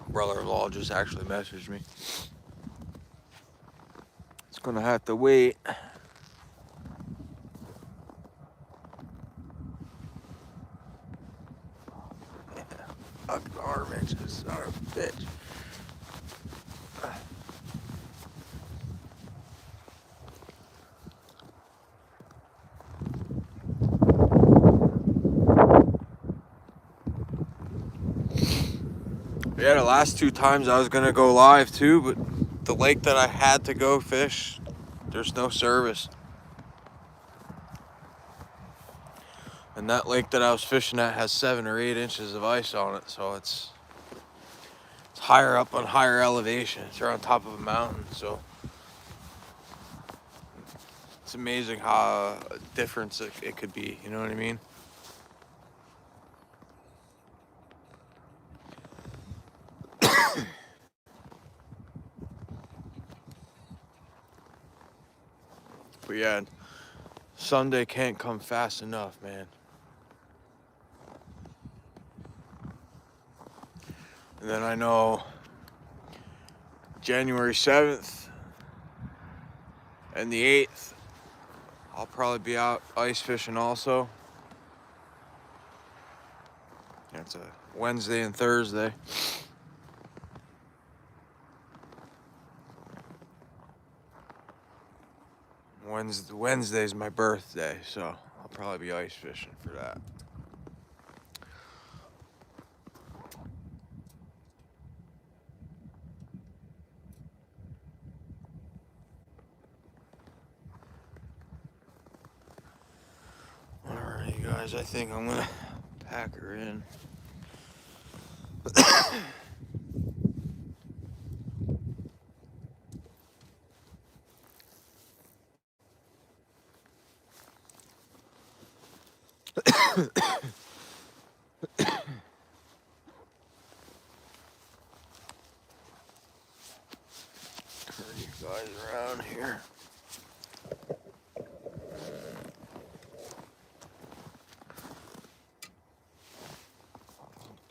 Brother-in-law just actually messaged me. Gonna have to wait. Fucking arm inches, son of a bitch. Yeah, the last 2 times I was gonna go live too, but the lake that I had to go fish, there's no service. And that lake that I was fishing at has 7 or 8 inches of ice on it, so it's higher up on higher elevation. It's right on top of a mountain, so it's amazing how different it could be, you know what I mean? But yeah, Sunday can't come fast enough, man. And then I know January 7th and the 8th, I'll probably be out ice fishing also. It's a Wednesday and Thursday. Wednesday's my birthday, so I'll probably be ice fishing for that. Alright, guys, I think I'm gonna pack her in. Turn you guys around here.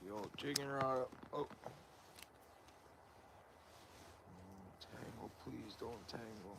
The old jigging rod up. Oh. Tangle, please don't tangle.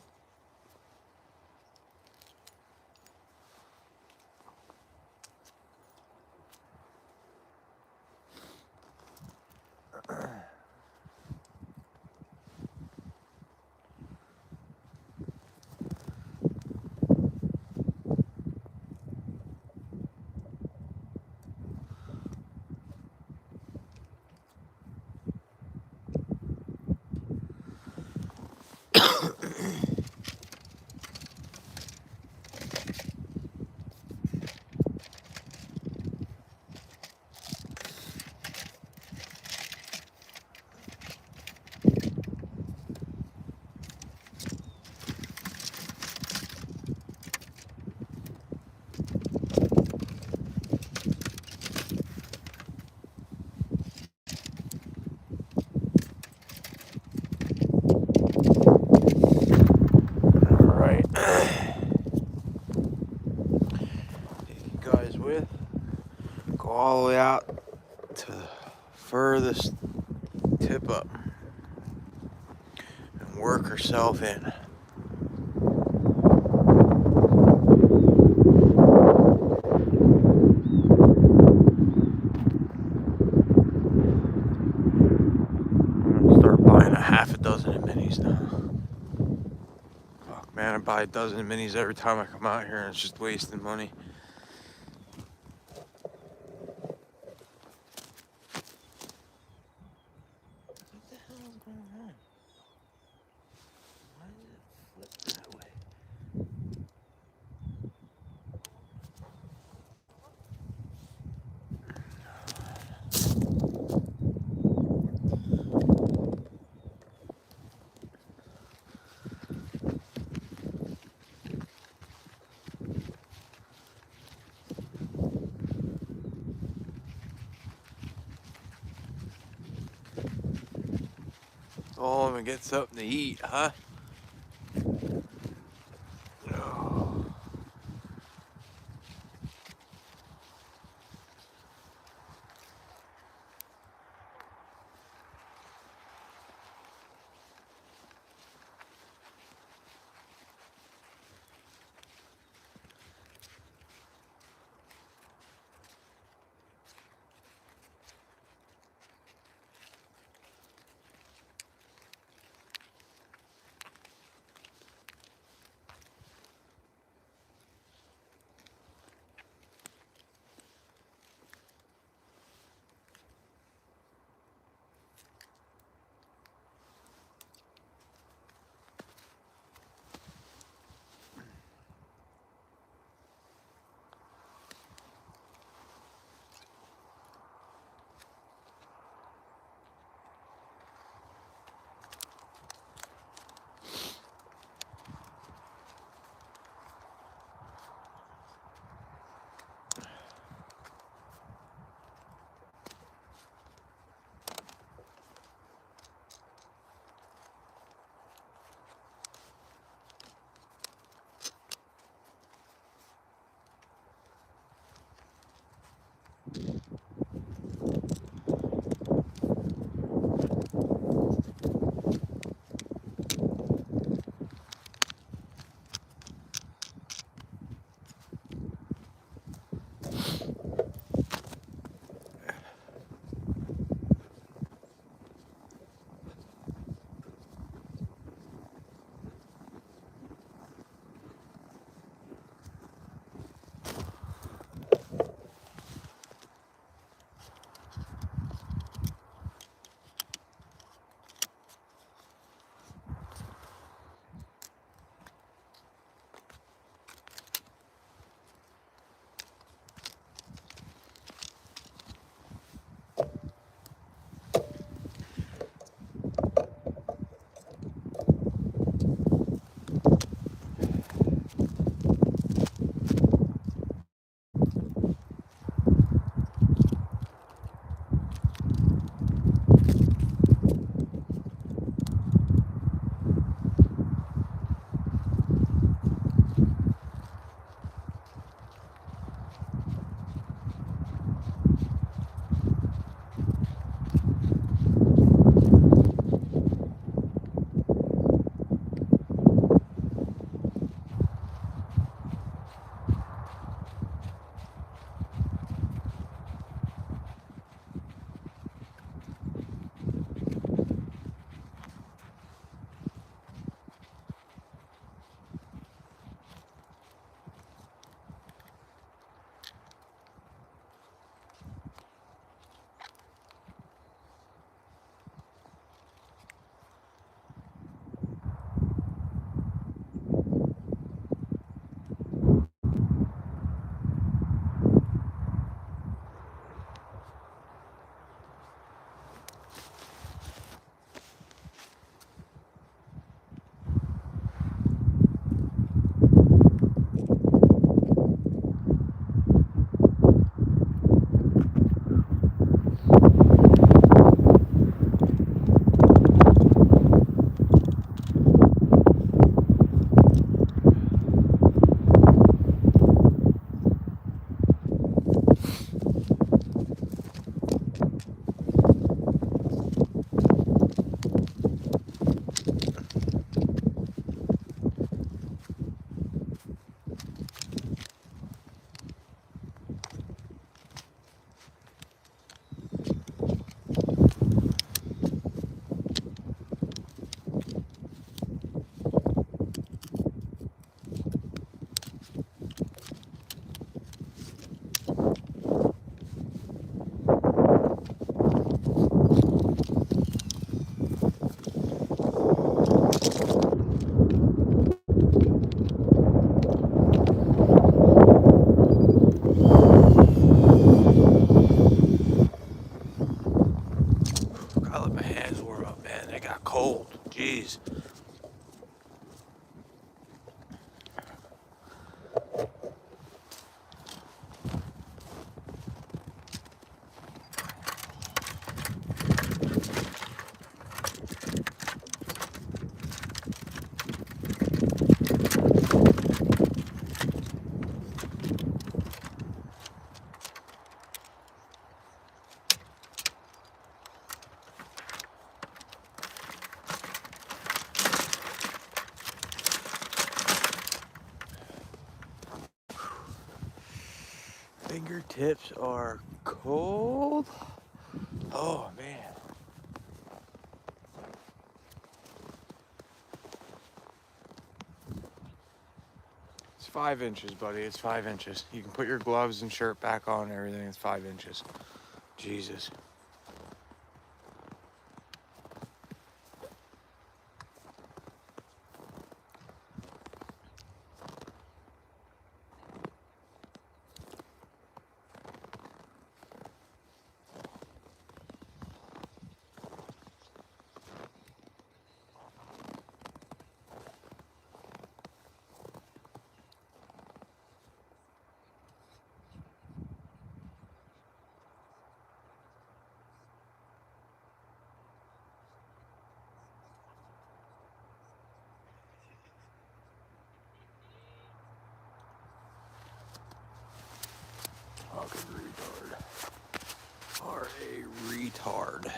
Go all the way out to the furthest tip up and work herself in. I'm gonna start buying a half a dozen of minis now. Fuck, man, I buy a dozen of minis every time I come out here and it's just wasting money. Oh, I'm gonna get something to eat, huh? Oh. cold. Jeez. Fingertips are cold. Oh man. It's 5 inches, buddy. It's 5 inches. You can put your gloves and shirt back on and everything. It's 5 inches. Jesus. Fucking retard. Are a retard.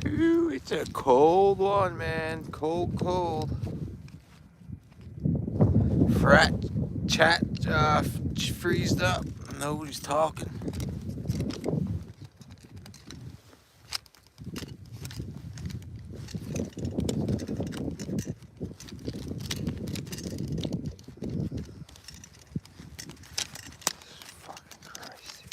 Ooh, it's a cold one, man. Cold, cold. Frat chat freezed up. Nobody's talking. Fucking Christ.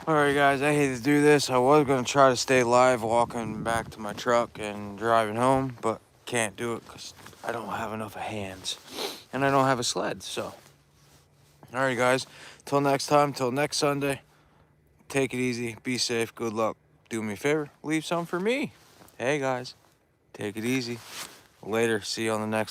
Alright guys, I hate to do this. I was gonna try to stay live walking back to my truck and driving home, but can't do it because I don't have enough hands. And I don't have a sled, so. Alright guys, till next time, till next Sunday, take it easy, be safe, good luck. Do me a favor, leave some for me. Hey guys, take it easy. Later, see you on the next one.